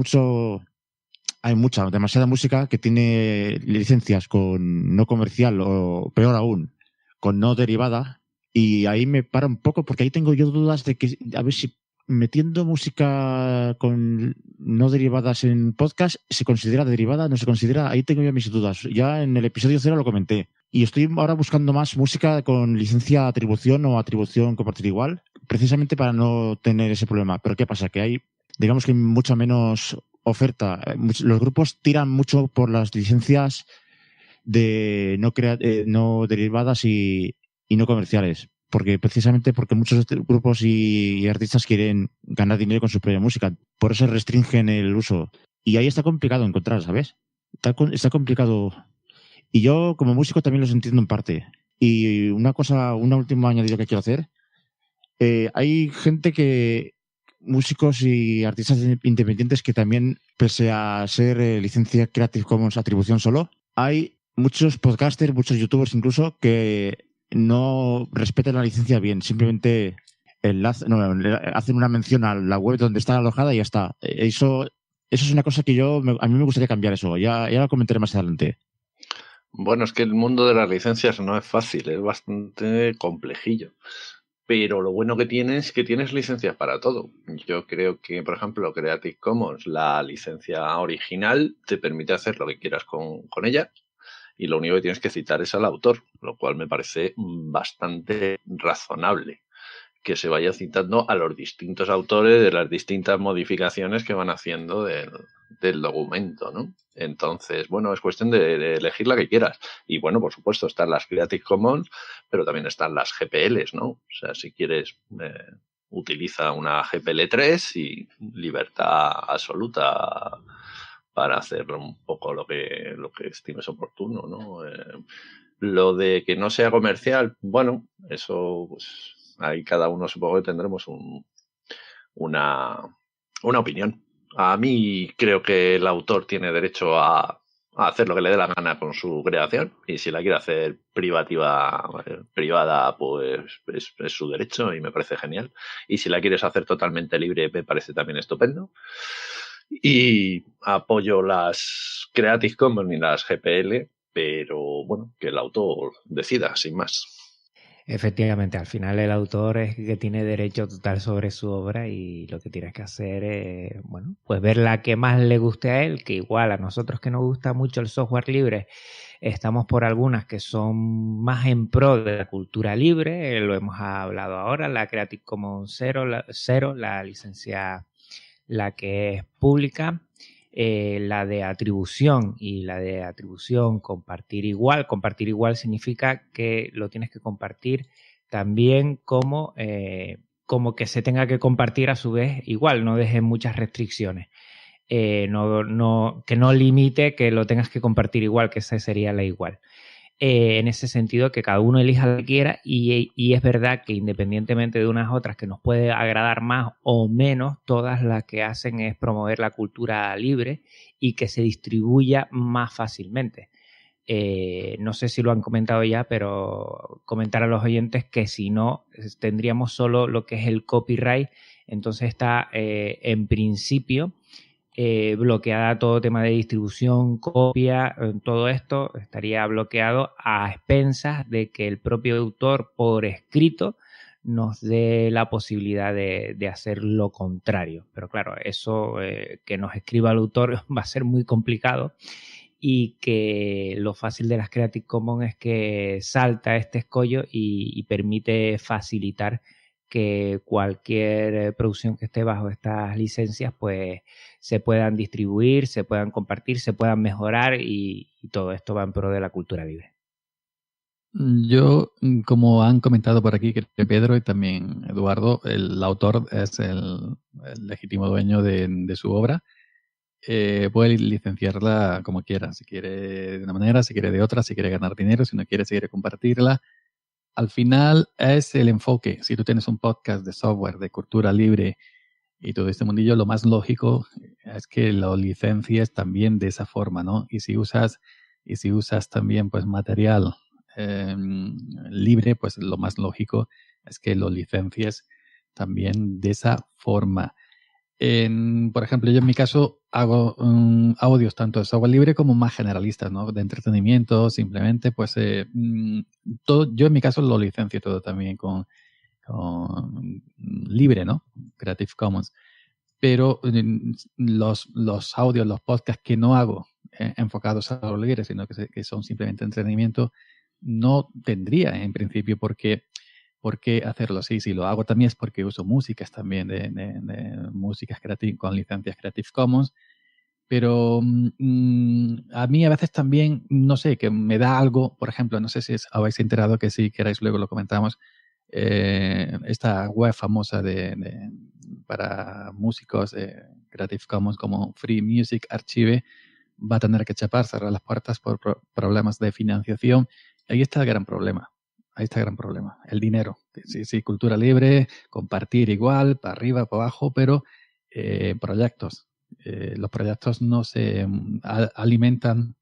demasiada música que tiene licencias con no comercial, o peor aún, con no derivada, y ahí me para un poco, porque ahí tengo yo dudas de que, a ver si metiendo música con no derivadas en podcast, ¿se considera derivada? ¿No se considera? Ahí tengo yo mis dudas. Ya en el episodio 0 lo comenté. Y estoy ahora buscando más música con licencia atribución o atribución compartir igual, precisamente para no tener ese problema. Pero ¿qué pasa? Que hay, digamos que hay mucha menos oferta. Los grupos tiran mucho por las licencias de no derivadas y no comerciales. Precisamente porque muchos grupos y artistas quieren ganar dinero con su propia música. Por eso restringen el uso. Y ahí está complicado encontrar, ¿sabes? Está complicado. Y yo, como músico, también los entiendo en parte. Y una última añadido que quiero hacer. Hay gente músicos y artistas independientes que también, pese a ser licencia Creative Commons atribución solo, hay muchos podcasters, muchos youtubers incluso, que no respetan la licencia bien, simplemente hacen una mención a la web donde está alojada y ya está. Eso es una cosa que a mí me gustaría cambiar eso, ya lo comentaré más adelante. Bueno, es que el mundo de las licencias no es fácil, es bastante complejillo. pero lo bueno que tienes es que tienes licencias para todo. Yo creo que, por ejemplo, Creative Commons, la licencia original, te permite hacer lo que quieras con ella, y lo único que tienes que citar es al autor, lo cual me parece bastante razonable, que se vaya citando a los distintos autores de las distintas modificaciones que van haciendo del documento, ¿no? Entonces, bueno, es cuestión de elegir la que quieras. Y bueno, por supuesto, están las Creative Commons, pero también están las GPLs, ¿no? O sea, si quieres, utiliza una GPL 3 y libertad absoluta para hacer un poco lo que estimes oportuno, ¿no? Lo de que no sea comercial, bueno, eso pues ahí cada uno supongo que tendremos una opinión. A mí creo que el autor tiene derecho a hacer lo que le dé la gana con su creación, y si la quiere hacer privada, pues es su derecho y me parece genial. Y si la quieres hacer totalmente libre, me parece también estupendo. Y apoyo las Creative Commons y las GPL, pero bueno, que el autor decida, sin más. Efectivamente, al final el autor es el que tiene derecho total sobre su obra y lo que tienes que hacer es, bueno, pues ver la que más le guste a él, que igual a nosotros que nos gusta mucho el software libre, estamos por algunas que son más en pro de la cultura libre, lo hemos hablado ahora, la Creative Commons 0, la licencia, la que es pública. La de atribución y la de atribución compartir igual. Compartir igual significa que lo tienes que compartir también como que se tenga que compartir a su vez igual, no dejes muchas restricciones. Que no limite que lo tengas que compartir igual, que esa sería la igual. En ese sentido, que cada uno elija lo que quiera y es verdad que independientemente de unas otras que nos puede agradar más o menos, todas las que hacen es promover la cultura libre y que se distribuya más fácilmente. No sé si lo han comentado ya, pero comentar a los oyentes que si no, tendríamos solo lo que es el copyright, entonces está en principio bloqueada todo tema de distribución, copia, todo esto estaría bloqueado a expensas de que el propio autor por escrito nos dé la posibilidad de hacer lo contrario. Pero claro, eso que nos escriba el autor va a ser muy complicado, y que lo fácil de las Creative Commons es que salta este escollo y permite facilitar que cualquier producción que esté bajo estas licencias pues se puedan distribuir, se puedan compartir, se puedan mejorar y todo esto va en pro de la cultura libre. Yo, como han comentado por aquí, que Pedro y también Eduardo, el autor es el legítimo dueño de su obra. Puede licenciarla como quiera, si quiere de una manera, si quiere de otra, si quiere ganar dinero, si no quiere, si quiere compartirla. Al final es el enfoque. Si tú tienes un podcast de software, de cultura libre y todo este mundillo, lo más lógico es que lo licencies también de esa forma, ¿no? Y si usas también pues material libre, pues lo más lógico es que lo licencies también de esa forma. Por ejemplo, yo en mi caso hago audios tanto de software libre como más generalistas, ¿no? De entretenimiento, simplemente, pues todo, yo en mi caso lo licencio todo también con libre, ¿no? Creative Commons. Pero los audios, los podcasts que no hago enfocados a lo libre, sino que son simplemente entretenimiento, no tendría en principio por qué hacerlo así. Si lo hago también es porque uso músicas también de músicas con licencias Creative Commons, pero a mí a veces también, no sé, que me da algo, por ejemplo, no sé si habéis enterado, que si queráis luego lo comentamos, esta web famosa para músicos Creative Commons como Free Music Archive va a tener que cerrar las puertas por problemas de financiación. Ahí está el gran problema. El dinero. Sí, cultura libre, compartir igual, para arriba, para abajo, pero proyectos. Los proyectos no se alimentan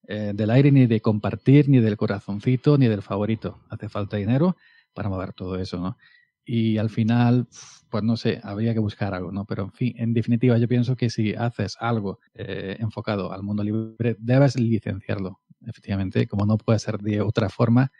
del aire, ni de compartir, ni del corazoncito, ni del favorito. Hace falta dinero para mover todo eso, ¿no? Y al final, pues no sé, habría que buscar algo, ¿no? Pero en fin, en definitiva, yo pienso que si haces algo enfocado al mundo libre, debes licenciarlo, efectivamente, como no puede ser de otra forma.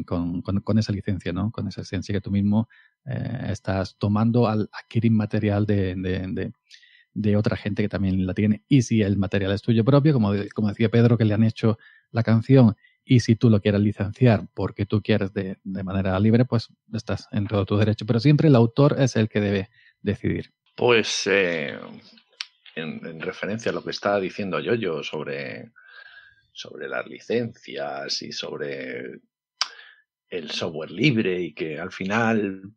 con esa licencia, ¿no? Con esa licencia que tú mismo estás tomando al adquirir material de otra gente que también la tiene. Y si el material es tuyo propio, como decía Pedro, que le han hecho la canción, y si tú lo quieres licenciar porque tú quieres de manera libre, pues estás en todo tu derecho. Pero siempre el autor es el que debe decidir. Pues en referencia a lo que estaba diciendo yo sobre las licencias y sobre el software libre y que al final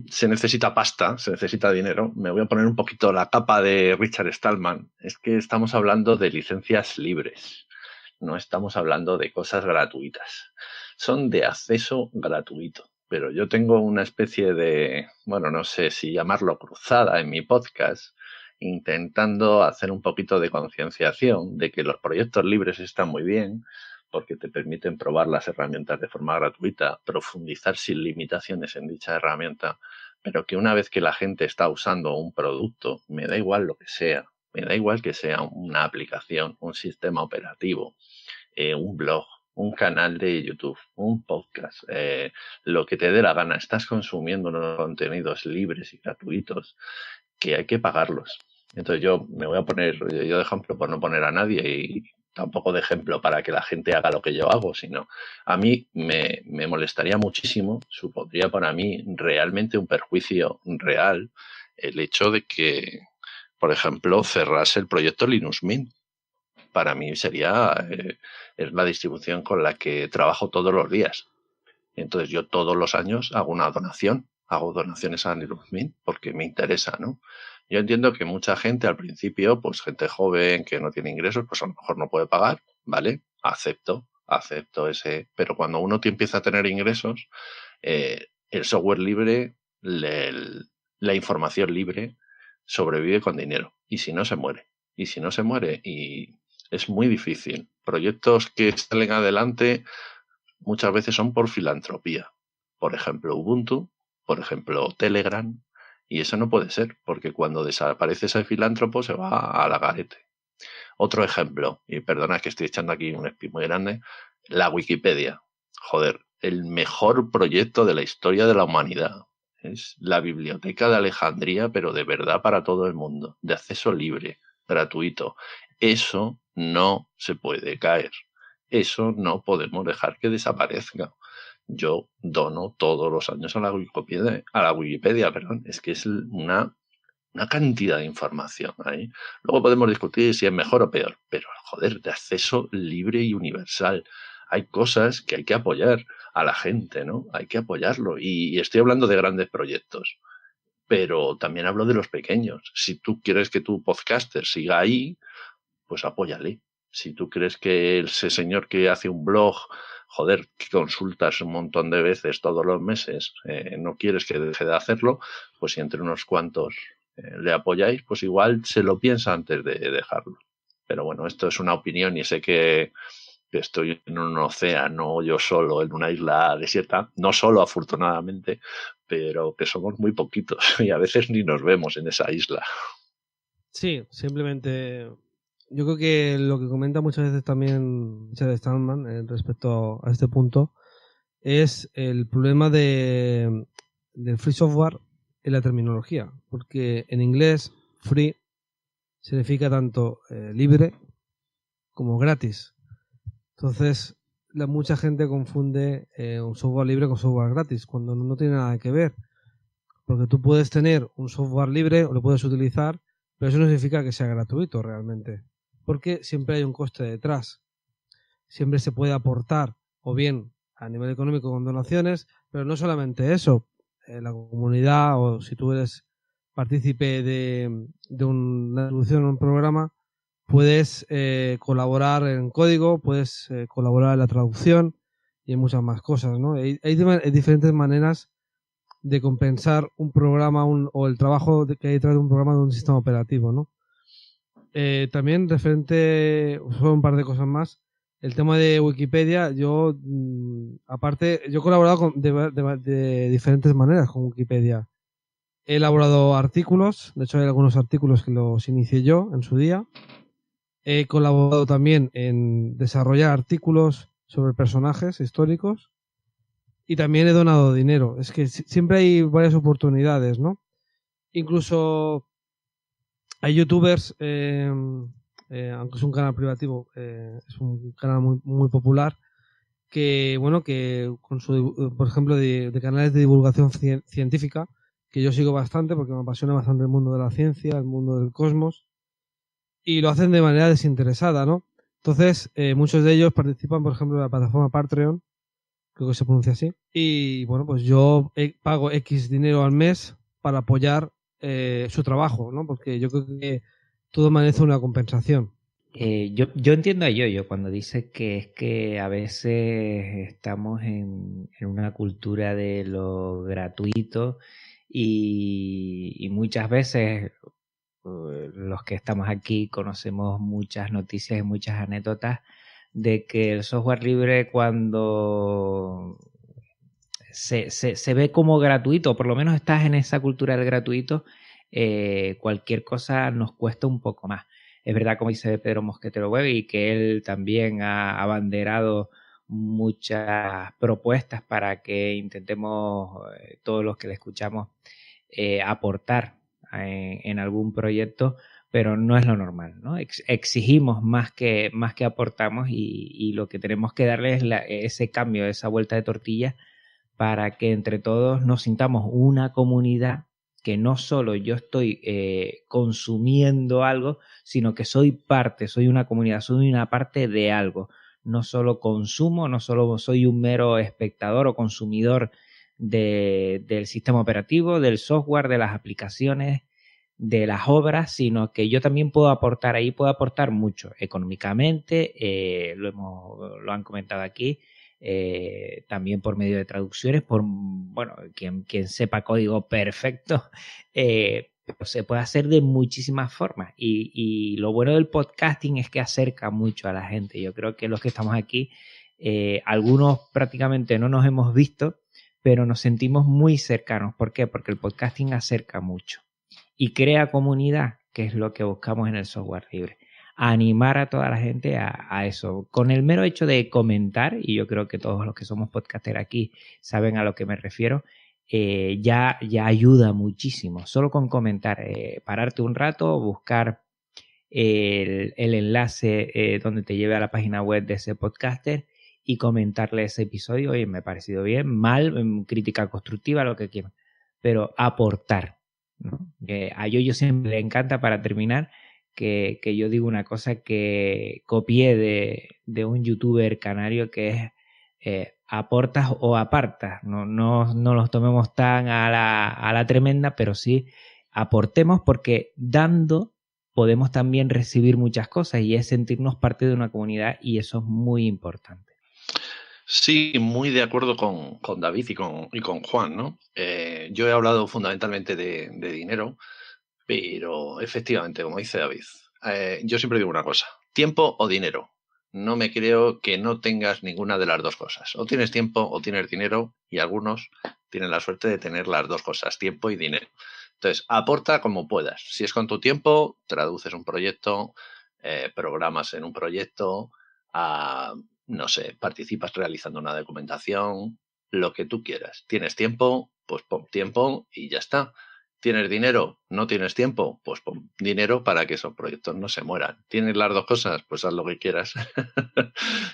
se necesita pasta, se necesita dinero, me voy a poner un poquito la capa de Richard Stallman. Es que estamos hablando de licencias libres, no estamos hablando de cosas gratuitas. Son de acceso gratuito. Pero yo tengo una especie de, bueno, no sé si llamarlo cruzada en mi podcast, intentando hacer un poquito de concienciación de que los proyectos libres están muy bien porque te permiten probar las herramientas de forma gratuita, profundizar sin limitaciones en dicha herramienta, pero que una vez que la gente está usando un producto, me da igual lo que sea, me da igual que sea una aplicación, un sistema operativo, un blog, un canal de YouTube, un podcast, lo que te dé la gana, estás consumiendo unos contenidos libres y gratuitos que hay que pagarlos. Entonces yo me voy a poner, yo de ejemplo por no poner a nadie y tampoco de ejemplo para que la gente haga lo que yo hago, sino a mí me molestaría muchísimo, supondría para mí realmente un perjuicio real el hecho de que, por ejemplo, cerrase el proyecto Linux Mint. Para mí sería es la distribución con la que trabajo todos los días. Entonces yo todos los años hago una donación, hago donaciones a Linux Mint porque me interesa, ¿no? Yo entiendo que mucha gente al principio, pues gente joven que no tiene ingresos, pues a lo mejor no puede pagar, ¿vale? Acepto ese, pero cuando uno empieza a tener ingresos, el software libre, la información libre sobrevive con dinero y si no se muere. Y es muy difícil. Proyectos que salen adelante muchas veces son por filantropía. Por ejemplo, Ubuntu, por ejemplo, Telegram, y eso no puede ser, porque cuando desaparece ese filántropo se va a la garete. Otro ejemplo, y perdona que estoy echando aquí un speed muy grande, la Wikipedia. Joder, el mejor proyecto de la historia de la humanidad. Es la biblioteca de Alejandría, pero de verdad para todo el mundo, de acceso libre, gratuito. Eso no se puede caer. Eso no podemos dejar que desaparezca. Yo dono todos los años a la Wikipedia, perdón. Es que es una cantidad de información ahí. Luego podemos discutir si es mejor o peor, pero joder, de acceso libre y universal. Hay cosas que hay que apoyar a la gente, ¿no? Hay que apoyarlo. Y estoy hablando de grandes proyectos, pero también hablo de los pequeños. Si tú quieres que tu podcaster siga ahí, pues apóyale. Si tú crees que ese señor que hace un blog, joder, que consultas un montón de veces todos los meses, no quieres que deje de hacerlo, pues si entre unos cuantos le apoyáis, pues igual se lo piensa antes de dejarlo. Pero bueno, esto es una opinión y sé que estoy en un océano, yo solo, en una isla desierta, no solo afortunadamente, pero que somos muy poquitos y a veces ni nos vemos en esa isla. Sí, simplemente yo creo que lo que comenta muchas veces también Richard Stallman respecto a este punto es el problema del free software en la terminología, porque en inglés free significa tanto libre como gratis. Entonces mucha gente confunde un software libre con software gratis cuando no tiene nada que ver, porque tú puedes tener un software libre o lo puedes utilizar, pero eso no significa que sea gratuito realmente, porque siempre hay un coste detrás. Siempre se puede aportar, o bien a nivel económico con donaciones, pero no solamente eso. La comunidad, o si tú eres partícipe de una solución o un programa, puedes colaborar en código, puedes colaborar en la traducción y en muchas más cosas, ¿no? Hay diferentes maneras de compensar un programa o el trabajo que hay detrás de un programa de un sistema operativo, ¿no? También referente, solo un par de cosas más, el tema de Wikipedia, yo aparte, yo he colaborado de diferentes maneras con Wikipedia. He elaborado artículos, de hecho hay algunos artículos que los inicié yo en su día. He colaborado también en desarrollar artículos sobre personajes históricos. Y también he donado dinero. Es que siempre hay varias oportunidades, ¿no? Incluso hay youtubers, aunque es un canal privativo, es un canal muy, muy popular, que, bueno, que con su, por ejemplo, de canales de divulgación científica, que yo sigo bastante porque me apasiona bastante el mundo de la ciencia, el mundo del cosmos, y lo hacen de manera desinteresada, ¿no? Entonces, muchos de ellos participan, por ejemplo, en la plataforma Patreon, creo que se pronuncia así, y bueno, pues yo pago X dinero al mes para apoyar su trabajo, ¿no? Porque yo creo que todo merece una compensación. Yo entiendo a Yoyo cuando dice que es que a veces estamos en una cultura de lo gratuito y muchas veces los que estamos aquí conocemos muchas noticias y muchas anécdotas de que el software libre cuando se ve como gratuito, o por lo menos estás en esa cultura del gratuito, cualquier cosa nos cuesta un poco más. Es verdad, como dice Pedro Mosquetero Web, y que él también ha abanderado muchas propuestas para que intentemos, todos los que le escuchamos, aportar en algún proyecto, pero no es lo normal, ¿no? Exigimos más que aportamos y lo que tenemos que darle es ese cambio, esa vuelta de tortilla para que entre todos nos sintamos una comunidad, que no solo yo estoy consumiendo algo, sino que soy parte, soy una comunidad, soy una parte de algo. No solo consumo, no solo soy un mero espectador o consumidor del sistema operativo, del software, de las aplicaciones, de las obras, sino que yo también puedo aportar ahí, puedo aportar mucho económicamente, lo han comentado aquí, también por medio de traducciones, por, bueno, quien sepa código perfecto, pero se puede hacer de muchísimas formas y lo bueno del podcasting es que acerca mucho a la gente. Yo creo que los que estamos aquí, algunos prácticamente no nos hemos visto, pero nos sentimos muy cercanos. ¿Por qué? Porque el podcasting acerca mucho y crea comunidad, que es lo que buscamos en el software libre. Animar a toda la gente a eso. Con el mero hecho de comentar, y yo creo que todos los que somos podcasters aquí saben a lo que me refiero, ya ayuda muchísimo. Solo con comentar, pararte un rato, buscar el enlace donde te lleve a la página web de ese podcaster y comentarle ese episodio. Oye, me ha parecido bien, mal, crítica constructiva, lo que quieran, pero aportar, ¿no? Que a Yoyo siempre le encanta, para terminar, que yo digo una cosa que copié de un youtuber canario, que es aportas o apartas. No los tomemos tan a la tremenda, pero sí aportemos, porque dando podemos también recibir muchas cosas y es sentirnos parte de una comunidad, y eso es muy importante. Sí, muy de acuerdo con David y con Juan, ¿no? Yo he hablado fundamentalmente de dinero, pero efectivamente, como dice David, yo siempre digo una cosa: tiempo o dinero. No me creo que no tengas ninguna de las dos cosas. O tienes tiempo o tienes dinero, y algunos tienen la suerte de tener las dos cosas, tiempo y dinero. Entonces, aporta como puedas. Si es con tu tiempo, traduces un proyecto, programas en un proyecto, no sé, participas realizando una documentación, lo que tú quieras. ¿Tienes tiempo? Pues pon tiempo y ya está. ¿Tienes dinero? ¿No tienes tiempo? Pues pon dinero para que esos proyectos no se mueran. ¿Tienes las dos cosas? Pues haz lo que quieras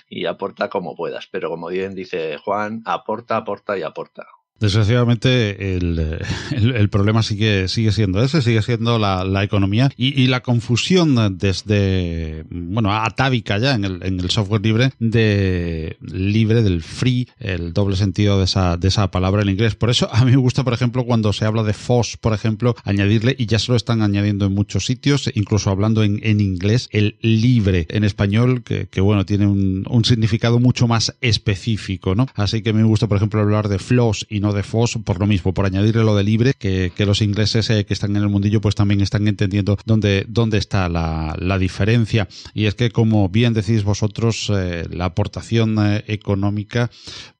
y aporta como puedas. Pero como bien dice Juan, aporta, aporta y aporta. Desgraciadamente el problema sigue siendo ese, sigue siendo la economía y la confusión desde, bueno, atávica ya en el software libre, del free, el doble sentido de esa palabra en inglés. Por eso a mí me gusta, por ejemplo, cuando se habla de FOSS, por ejemplo, añadirle, y ya se lo están añadiendo en muchos sitios, incluso hablando en inglés, el libre en español, que bueno, tiene un significado mucho más específico, ¿no? Así que me gusta, por ejemplo, hablar de floss y no de FOSS por lo mismo, por añadirle lo de libre, que los ingleses que están en el mundillo pues también están entendiendo dónde está la diferencia. Y es que, como bien decís vosotros, la aportación económica,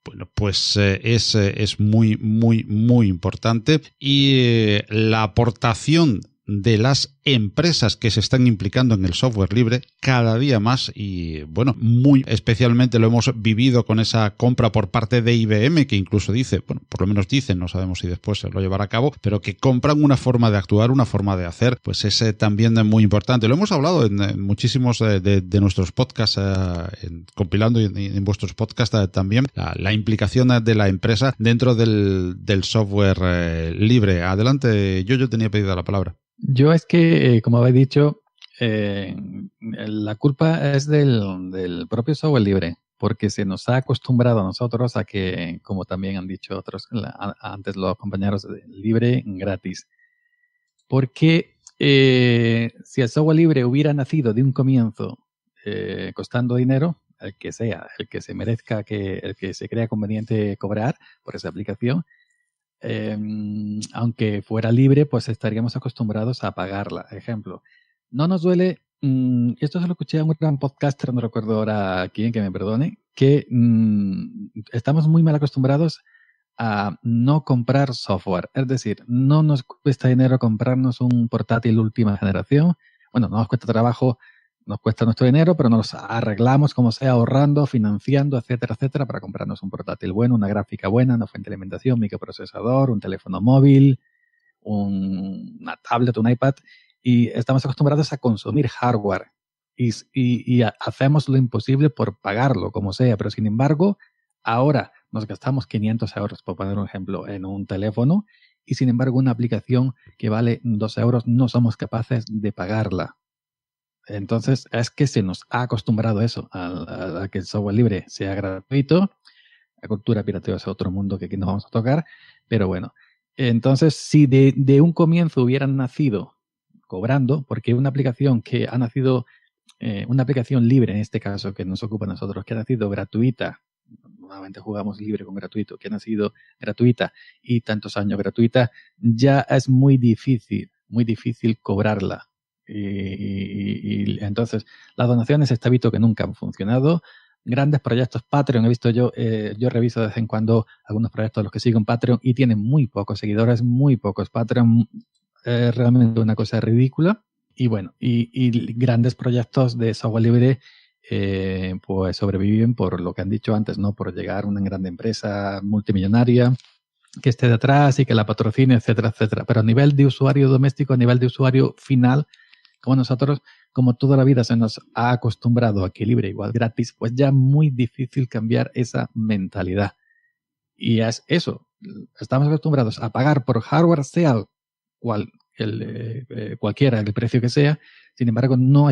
bueno, pues es muy, muy, muy importante, y la aportación de las empresas que se están implicando en el software libre cada día más y, bueno, muy especialmente lo hemos vivido con esa compra por parte de IBM, que incluso dice, bueno, por lo menos dicen, no sabemos si después se lo llevará a cabo, pero que compran una forma de actuar, una forma de hacer, pues es también muy importante. Lo hemos hablado en muchísimos de nuestros podcasts, compilando y en vuestros podcasts también, la implicación de la empresa dentro del software libre. Adelante, yo tenía pedida la palabra. Yo es que, como habéis dicho, la culpa es del propio software libre, porque se nos ha acostumbrado a nosotros a que, como también han dicho otros antes los compañeros, libre gratis. Porque si el software libre hubiera nacido de un comienzo costando dinero, el que sea, el que se merezca, el que se crea conveniente cobrar por esa aplicación, aunque fuera libre, pues estaríamos acostumbrados a pagarla. Ejemplo, no nos duele, esto se lo escuché a un gran podcaster, no recuerdo ahora quién, que me perdone, que estamos muy mal acostumbrados a no comprar software. Es decir, no nos cuesta dinero comprarnos un portátil última generación. Bueno, no nos cuesta trabajo, nos cuesta nuestro dinero, pero nos arreglamos como sea, ahorrando, financiando, etcétera, etcétera, para comprarnos un portátil bueno, una gráfica buena, una fuente de alimentación, microprocesador, un teléfono móvil, una tablet, un iPad, y estamos acostumbrados a consumir hardware y hacemos lo imposible por pagarlo, como sea, pero sin embargo, ahora nos gastamos 500 euros, por poner un ejemplo, en un teléfono, y sin embargo una aplicación que vale 2 euros no somos capaces de pagarla. Entonces, es que se nos ha acostumbrado eso, a que el software libre sea gratuito. La cultura piratería es otro mundo que aquí no vamos a tocar, pero bueno. Entonces, si de un comienzo hubieran nacido cobrando, porque una aplicación que ha nacido, una aplicación libre en este caso que nos ocupa a nosotros, que ha nacido gratuita, normalmente jugamos libre con gratuito, que ha nacido gratuita y tantos años gratuita, ya es muy difícil cobrarla. Y entonces las donaciones está visto que nunca han funcionado. Grandes proyectos Patreon, he visto yo reviso de vez en cuando algunos proyectos de los que sigo en Patreon y tienen muy pocos seguidores, muy pocos. Patreon es realmente una cosa ridícula. Y bueno, y grandes proyectos de software libre pues sobreviven por lo que han dicho antes, ¿no? Por llegar a una gran empresa multimillonaria que esté detrás y que la patrocine, etcétera, etcétera. Pero a nivel de usuario doméstico, a nivel de usuario final, como nosotros, como toda la vida se nos ha acostumbrado a que libre igual gratis, pues ya muy difícil cambiar esa mentalidad. Y es eso, estamos acostumbrados a pagar por hardware, sea cualquiera el precio que sea, sin embargo no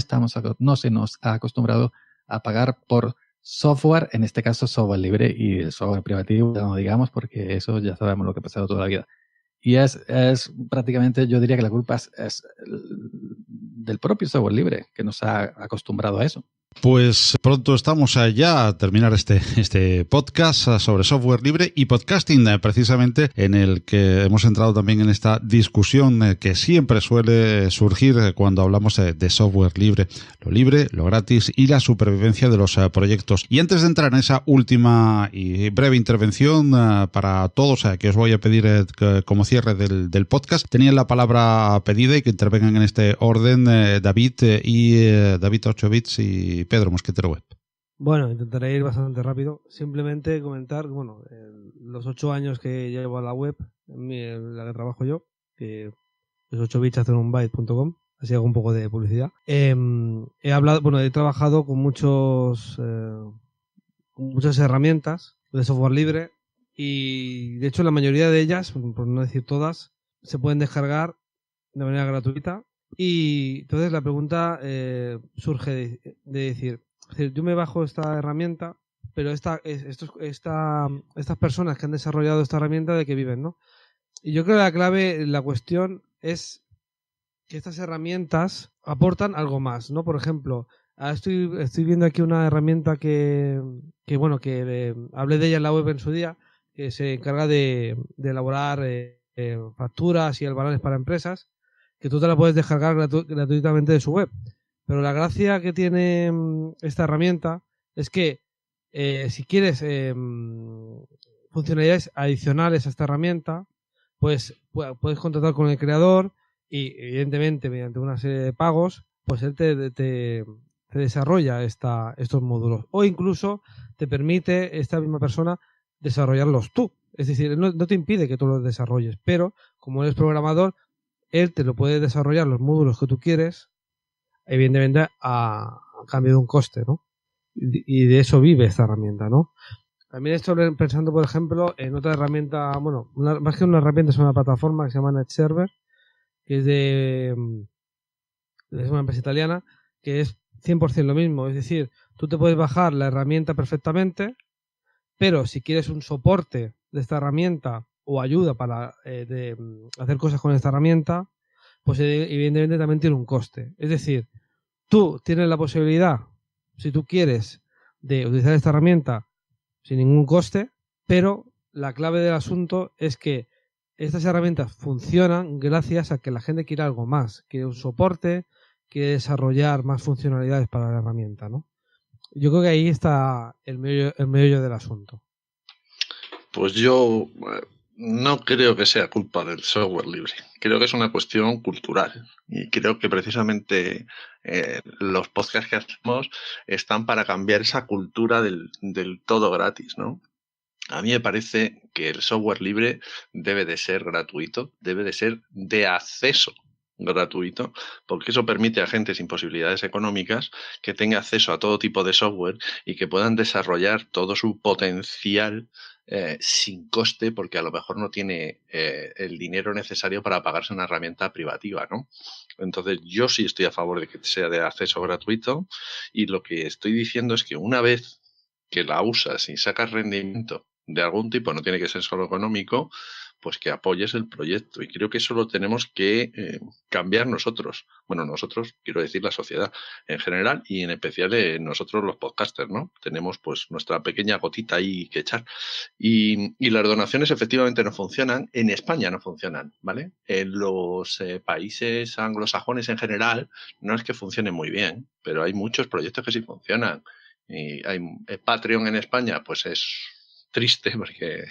se nos ha acostumbrado a pagar por software, en este caso software libre y el software privativo, ya no digamos, porque eso ya sabemos lo que ha pasado toda la vida. Y es prácticamente, yo diría que la culpa es del propio software libre, que nos ha acostumbrado a eso. Pues pronto estamos ya a terminar este podcast sobre software libre y podcasting, precisamente en el que hemos entrado también en esta discusión que siempre suele surgir cuando hablamos de software libre, lo gratis y la supervivencia de los proyectos. Y antes de entrar en esa última y breve intervención para todos, que os voy a pedir como cierre del podcast, tenían la palabra pedida y que intervengan en este orden David 8 bits y Pedro Mosquetero Web. Bueno, intentaré ir bastante rápido. Simplemente comentar, bueno, los 8 años que llevo a la web, en la que trabajo yo, que es 8bits.byte.com, así hago un poco de publicidad. He trabajado con muchas herramientas de software libre y, de hecho, la mayoría de ellas, por no decir todas, se pueden descargar de manera gratuita. Y entonces la pregunta surge de decir, yo me bajo esta herramienta, pero estas personas que han desarrollado esta herramienta, ¿de qué viven, no? Y yo creo que la clave, la cuestión es que estas herramientas aportan algo más, ¿no? Por ejemplo, estoy viendo aquí una herramienta que hablé de ella en la web en su día, que se encarga de elaborar facturas y albaranes para empresas, que tú te la puedes descargar gratuitamente de su web. Pero la gracia que tiene esta herramienta es que si quieres funcionalidades adicionales a esta herramienta, pues puedes contratar con el creador y evidentemente mediante una serie de pagos, pues él te desarrolla estos módulos, o incluso te permite esta misma persona desarrollarlos tú. Es decir, no te impide que tú los desarrolles, pero como eres programador, él te lo puede desarrollar los módulos que tú quieres, evidentemente a cambio de un coste, ¿no? Y de eso vive esta herramienta, ¿no? También estoy pensando, por ejemplo, en otra herramienta, bueno, más que una herramienta, es una plataforma que se llama NetServer, que es una empresa italiana, que es 100% lo mismo. Es decir, tú te puedes bajar la herramienta perfectamente, pero si quieres un soporte de esta herramienta o ayuda para hacer cosas con esta herramienta, pues evidentemente también tiene un coste. Es decir, tú tienes la posibilidad, si tú quieres, de utilizar esta herramienta sin ningún coste, pero la clave del asunto es que estas herramientas funcionan gracias a que la gente quiere algo más, quiere un soporte, quiere desarrollar más funcionalidades para la herramienta, ¿no? Yo creo que ahí está el meollo del asunto. Pues yo no creo que sea culpa del software libre. Creo que es una cuestión cultural. Y creo que precisamente los podcasts que hacemos están para cambiar esa cultura del todo gratis, ¿no? A mí me parece que el software libre debe de ser gratuito, debe de ser de acceso gratuito, porque eso permite a gente sin posibilidades económicas que tenga acceso a todo tipo de software y que puedan desarrollar todo su potencial sin coste, porque a lo mejor no tiene el dinero necesario para pagarse una herramienta privativa, ¿no? Entonces yo sí estoy a favor de que sea de acceso gratuito, y lo que estoy diciendo es que una vez que la usas y sacas rendimiento de algún tipo, no tiene que ser solo económico, pues que apoyes el proyecto. Y creo que eso lo tenemos que cambiar nosotros. Bueno, nosotros, quiero decir la sociedad en general, y en especial nosotros los podcasters, ¿no? Tenemos pues nuestra pequeña gotita ahí que echar. Y las donaciones efectivamente no funcionan. En España no funcionan, ¿vale? En los países anglosajones en general no es que funcionen muy bien, pero hay muchos proyectos que sí funcionan. Y hay Patreon en España, pues es triste porque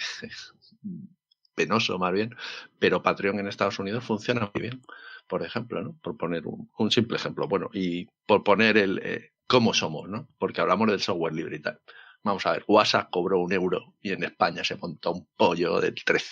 penoso más bien, pero Patreon en Estados Unidos funciona muy bien, por ejemplo, ¿no? Por poner un simple ejemplo. Bueno, y por poner el cómo somos, ¿no? Porque hablamos del software libre y tal. Vamos a ver, WhatsApp cobró €1 y en España se montó un pollo del 13.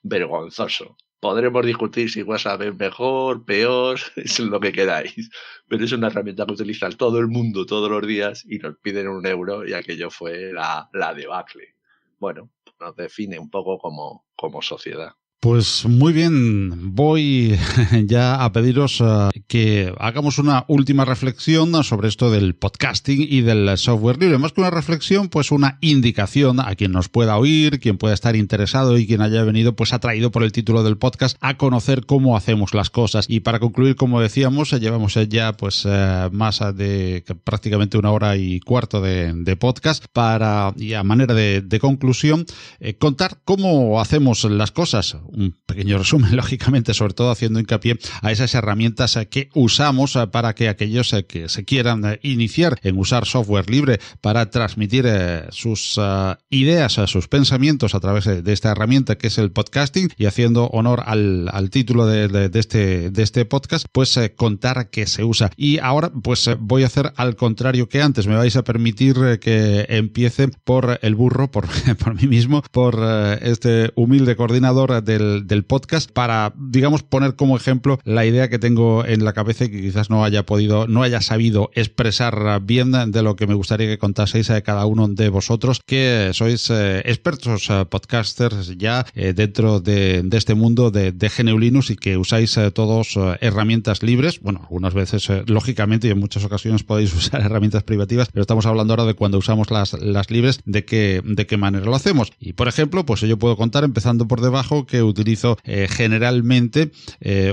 Vergonzoso. Podremos discutir si WhatsApp es mejor, peor, es lo que queráis, pero es una herramienta que utiliza todo el mundo todos los días y nos piden €1 y aquello fue la debacle. Bueno, nos define un poco como sociedad. Pues muy bien, voy ya a pediros que hagamos una última reflexión sobre esto del podcasting y del software libre. Más que una reflexión, pues una indicación a quien nos pueda oír, quien pueda estar interesado y quien haya venido pues atraído por el título del podcast a conocer cómo hacemos las cosas. Y para concluir, como decíamos, llevamos ya pues más de prácticamente 1 hora y cuarto de podcast y a manera de conclusión, contar cómo hacemos las cosas. Un pequeño resumen, lógicamente, sobre todo haciendo hincapié a esas herramientas que usamos para que aquellos que se quieran iniciar en usar software libre para transmitir sus ideas, sus pensamientos a través de esta herramienta que es el podcasting, y haciendo honor al título de este podcast, pues contar que se usa. Y ahora pues voy a hacer al contrario que antes. Me vais a permitir que empiece por el burro, por mí mismo, por este humilde coordinador del podcast, para, digamos, poner como ejemplo la idea que tengo en la cabeza y que quizás no haya sabido expresar bien, de lo que me gustaría que contaseis a cada uno de vosotros, que sois expertos podcasters ya dentro de este mundo de GNU Linux, y que usáis todos herramientas libres. Bueno, algunas veces, lógicamente, y en muchas ocasiones podéis usar herramientas privativas, pero estamos hablando ahora de cuando usamos las libres, de qué manera lo hacemos. Y, por ejemplo, pues yo puedo contar, empezando por debajo, que utilizo generalmente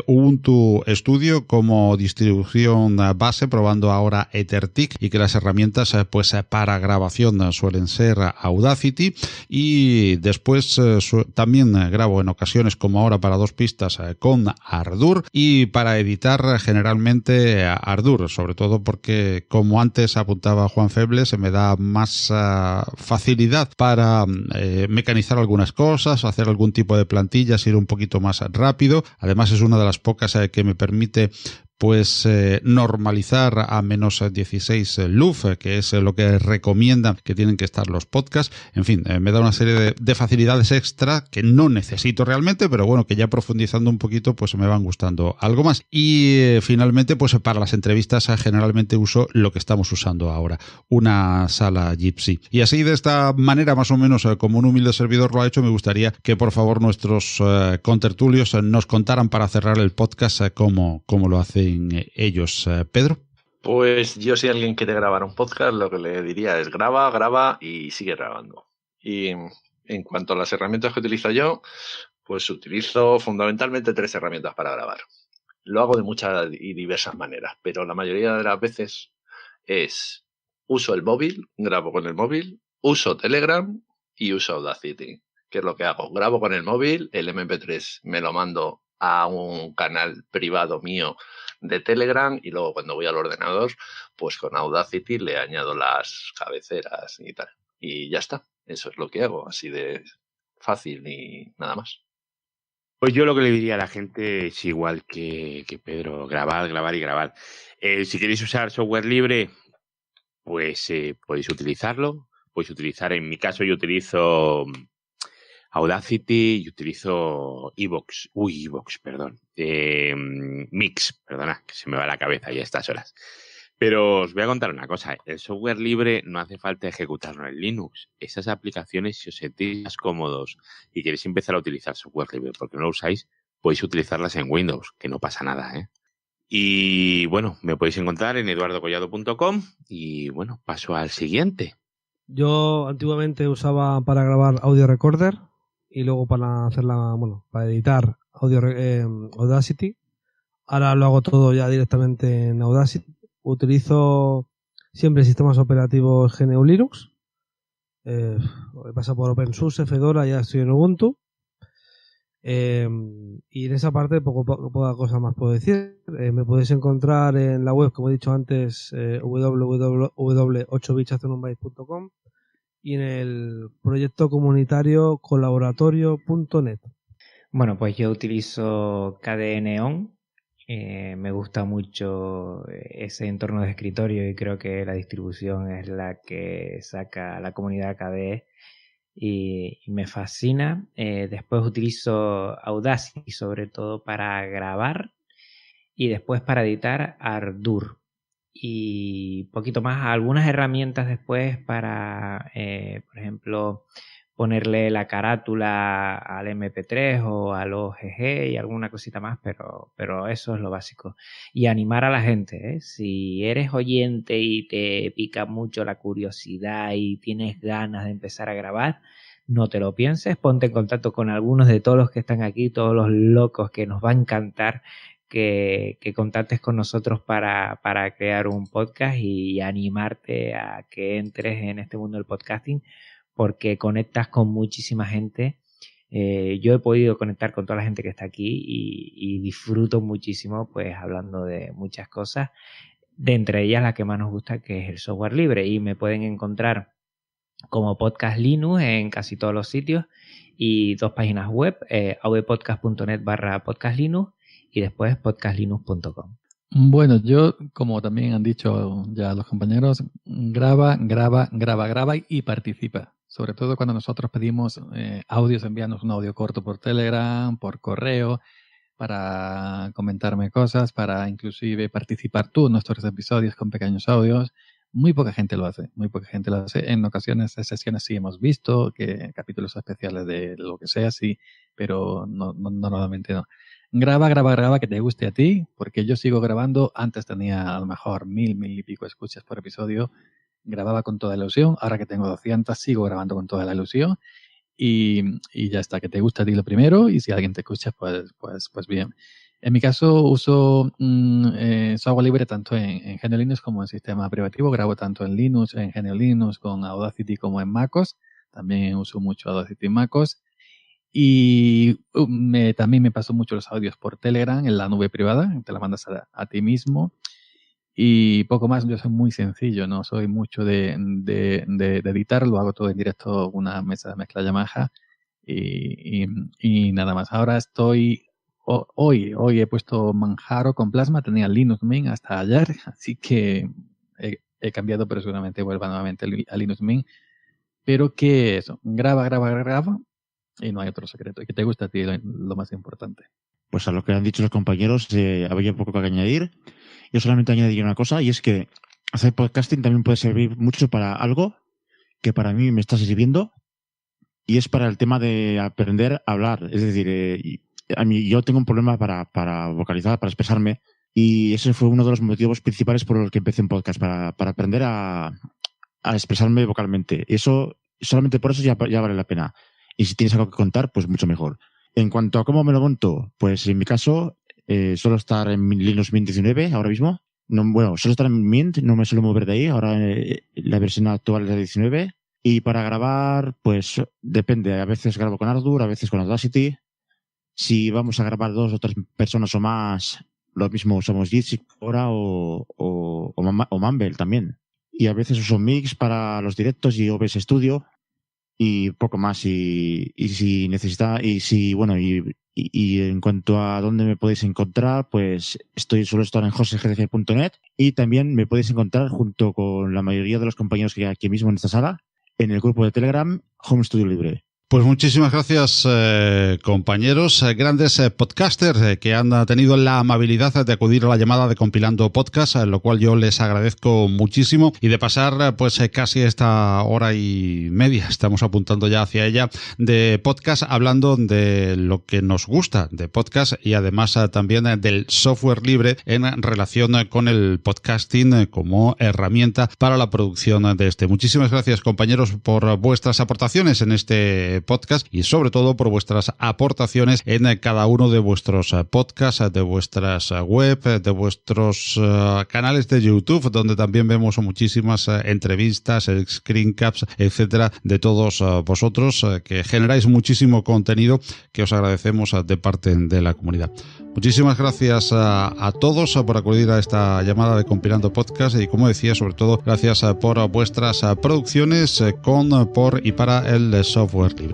Ubuntu Studio como distribución base, probando ahora EtherTick, y que las herramientas pues para grabación suelen ser Audacity, y después también grabo en ocasiones, como ahora para 2 pistas, con Ardour, y para editar generalmente Ardour, sobre todo porque, como antes apuntaba Juan Feble, se me da más facilidad para mecanizar algunas cosas, hacer algún tipo de plantilla sencillas, ir un poquito más rápido. Además es una de las pocas que me permite pues normalizar a menos 16 LUF, que es lo que recomiendan que tienen que estar los podcasts. En fin, me da una serie de facilidades extra que no necesito realmente, pero bueno, que ya profundizando un poquito pues me van gustando algo más. Y finalmente pues para las entrevistas generalmente uso lo que estamos usando ahora, una sala Jitsi. Y así de esta manera más o menos como un humilde servidor lo ha hecho, me gustaría que por favor nuestros contertulios nos contaran para cerrar el podcast cómo lo hacen ellos. Pedro. Pues yo, si alguien quiere grabar un podcast, lo que le diría es graba y sigue grabando. Y en cuanto a las herramientas que utilizo yo, pues utilizo fundamentalmente 3 herramientas para grabar. Lo hago de muchas y diversas maneras, pero la mayoría de las veces uso el móvil, grabo con el móvil, uso Telegram y uso Audacity. ¿Qué es lo que hago? Grabo con el móvil, el MP3 me lo mando a un canal privado mío de Telegram y luego cuando voy al ordenador, pues con Audacity le añado las cabeceras y tal. Y ya está. Eso es lo que hago, así de fácil y nada más. Pues yo lo que le diría a la gente es igual que Pedro, grabar y grabar. Si queréis usar software libre, pues podéis utilizarlo. Podéis utilizar, en mi caso yo utilizo Audacity y utilizo Evox, Mix, perdona, que se me va la cabeza ya a estas horas. Pero os voy a contar una cosa, el software libre no hace falta ejecutarlo en Linux. Esas aplicaciones, si os sentís más cómodos y queréis empezar a utilizar software libre porque no lo usáis, podéis utilizarlas en Windows, que no pasa nada, ¿eh? Y bueno, me podéis encontrar en eduardocollado.com y bueno, paso al siguiente. Yo antiguamente usaba para grabar audio recorder y luego para para editar Audacity. Ahora lo hago todo ya directamente en Audacity. Utilizo siempre sistemas operativos GNU Linux. He pasado por OpenSUSE, Fedora, ya estoy en Ubuntu. Y en esa parte poca cosa más puedo decir. Me podéis encontrar en la web, como he dicho antes, www.8bitshacenunbyte.com y en el proyecto comunitario colaboratorio.net. Bueno, pues yo utilizo KDE Neon. Me gusta mucho ese entorno de escritorio y creo que la distribución es la que saca a la comunidad KDE y me fascina. Después utilizo Audacity sobre todo para grabar y después para editar Ardour. Y poquito más, algunas herramientas después para, por ejemplo, ponerle la carátula al MP3 o al OGG y alguna cosita más, pero eso es lo básico. Y animar a la gente, ¿eh? Si eres oyente y te pica mucho la curiosidad y tienes ganas de empezar a grabar, no te lo pienses, ponte en contacto con algunos de todos los que están aquí, todos los locos, que nos va a encantar que contactes con nosotros para crear un podcast y animarte a que entres en este mundo del podcasting, porque conectas con muchísima gente. Yo he podido conectar con toda la gente que está aquí y disfruto muchísimo pues hablando de muchas cosas, de entre ellas la que más nos gusta, que es el software libre, y me pueden encontrar como Podcast Linux en casi todos los sitios y 2 páginas web, avpodcast.net/podcastlinux y después podcastlinux.com. Bueno, yo, como también han dicho ya los compañeros, graba y participa. Sobre todo cuando nosotros pedimos audios, envíanos un audio corto por Telegram, por correo, para comentarme cosas, para inclusive participar tú en nuestros episodios con pequeños audios. Muy poca gente lo hace, En ocasiones, en sesiones sí hemos visto que capítulos especiales de lo que sea, sí, pero no, normalmente no. Graba, que te guste a ti, porque yo sigo grabando. Antes tenía a lo mejor 1000 y pico escuchas por episodio. Grababa con toda la ilusión. Ahora que tengo 200, sigo grabando con toda la ilusión. Y ya está, que te guste a ti lo primero. Y si alguien te escucha, pues bien. En mi caso uso software libre tanto en GNU Linux como en sistema privativo. Grabo tanto en Linux, en GNU Linux, con Audacity como en MacOS. También uso mucho Audacity en MacOS. Y también me paso mucho los audios por Telegram, en la nube privada, te la mandas a ti mismo. Y poco más, yo soy muy sencillo, no soy mucho de editar, lo hago todo en directo, una mesa de mezcla Yamaha, y nada más. Ahora hoy he puesto Manjaro con Plasma, tenía Linux Mint hasta ayer, así que he cambiado, pero seguramente vuelva nuevamente a Linux Mint. Pero que eso, graba y no hay otro secreto. Y que te gusta a ti lo más importante. Pues a lo que han dicho los compañeros, había poco que añadir. Yo solamente añadiría una cosa, y es que hacer podcasting también puede servir mucho para algo que para mí me está sirviendo, y es para el tema de aprender a hablar. Es decir, yo tengo un problema para vocalizar, para expresarme, y ese fue uno de los motivos principales por los que empecé en podcast, para aprender a expresarme vocalmente. Eso, solamente por eso ya vale la pena. Y si tienes algo que contar, pues mucho mejor. En cuanto a cómo me lo monto, pues en mi caso, suelo estar en Linux Mint 19 ahora mismo. Suelo estar en Mint, no me suelo mover de ahí. Ahora la versión actual es la 19. Y para grabar, pues depende. A veces grabo con Ardour, a veces con Audacity. Si vamos a grabar 2 o 3 personas o más, lo mismo usamos Jitsi ahora o Mumble también. Y a veces uso Mix para los directos y OBS Studio y poco más. Y si necesita, y en cuanto a dónde me podéis encontrar, pues suelo estar en josegdg.net, y también me podéis encontrar junto con la mayoría de los compañeros que hay aquí mismo en esta sala en el grupo de Telegram Home Studio Libre. Pues muchísimas gracias, compañeros, grandes podcasters que han tenido la amabilidad de acudir a la llamada de Compilando Podcast, lo cual yo les agradezco muchísimo, y de pasar pues casi esta hora y media, estamos apuntando ya hacia ella, de podcast, hablando de lo que nos gusta de podcast y además también del software libre en relación con el podcasting como herramienta para la producción de este. Muchísimas gracias, compañeros, por vuestras aportaciones en este podcast, y sobre todo por vuestras aportaciones en cada uno de vuestros podcasts, de vuestras web, de vuestros canales de YouTube, donde también vemos muchísimas entrevistas, screencaps, etcétera, de todos vosotros, que generáis muchísimo contenido que os agradecemos de parte de la comunidad. Muchísimas gracias a todos por acudir a esta llamada de Compilando Podcast, y como decía, sobre todo gracias por vuestras producciones con, por y para el software libre.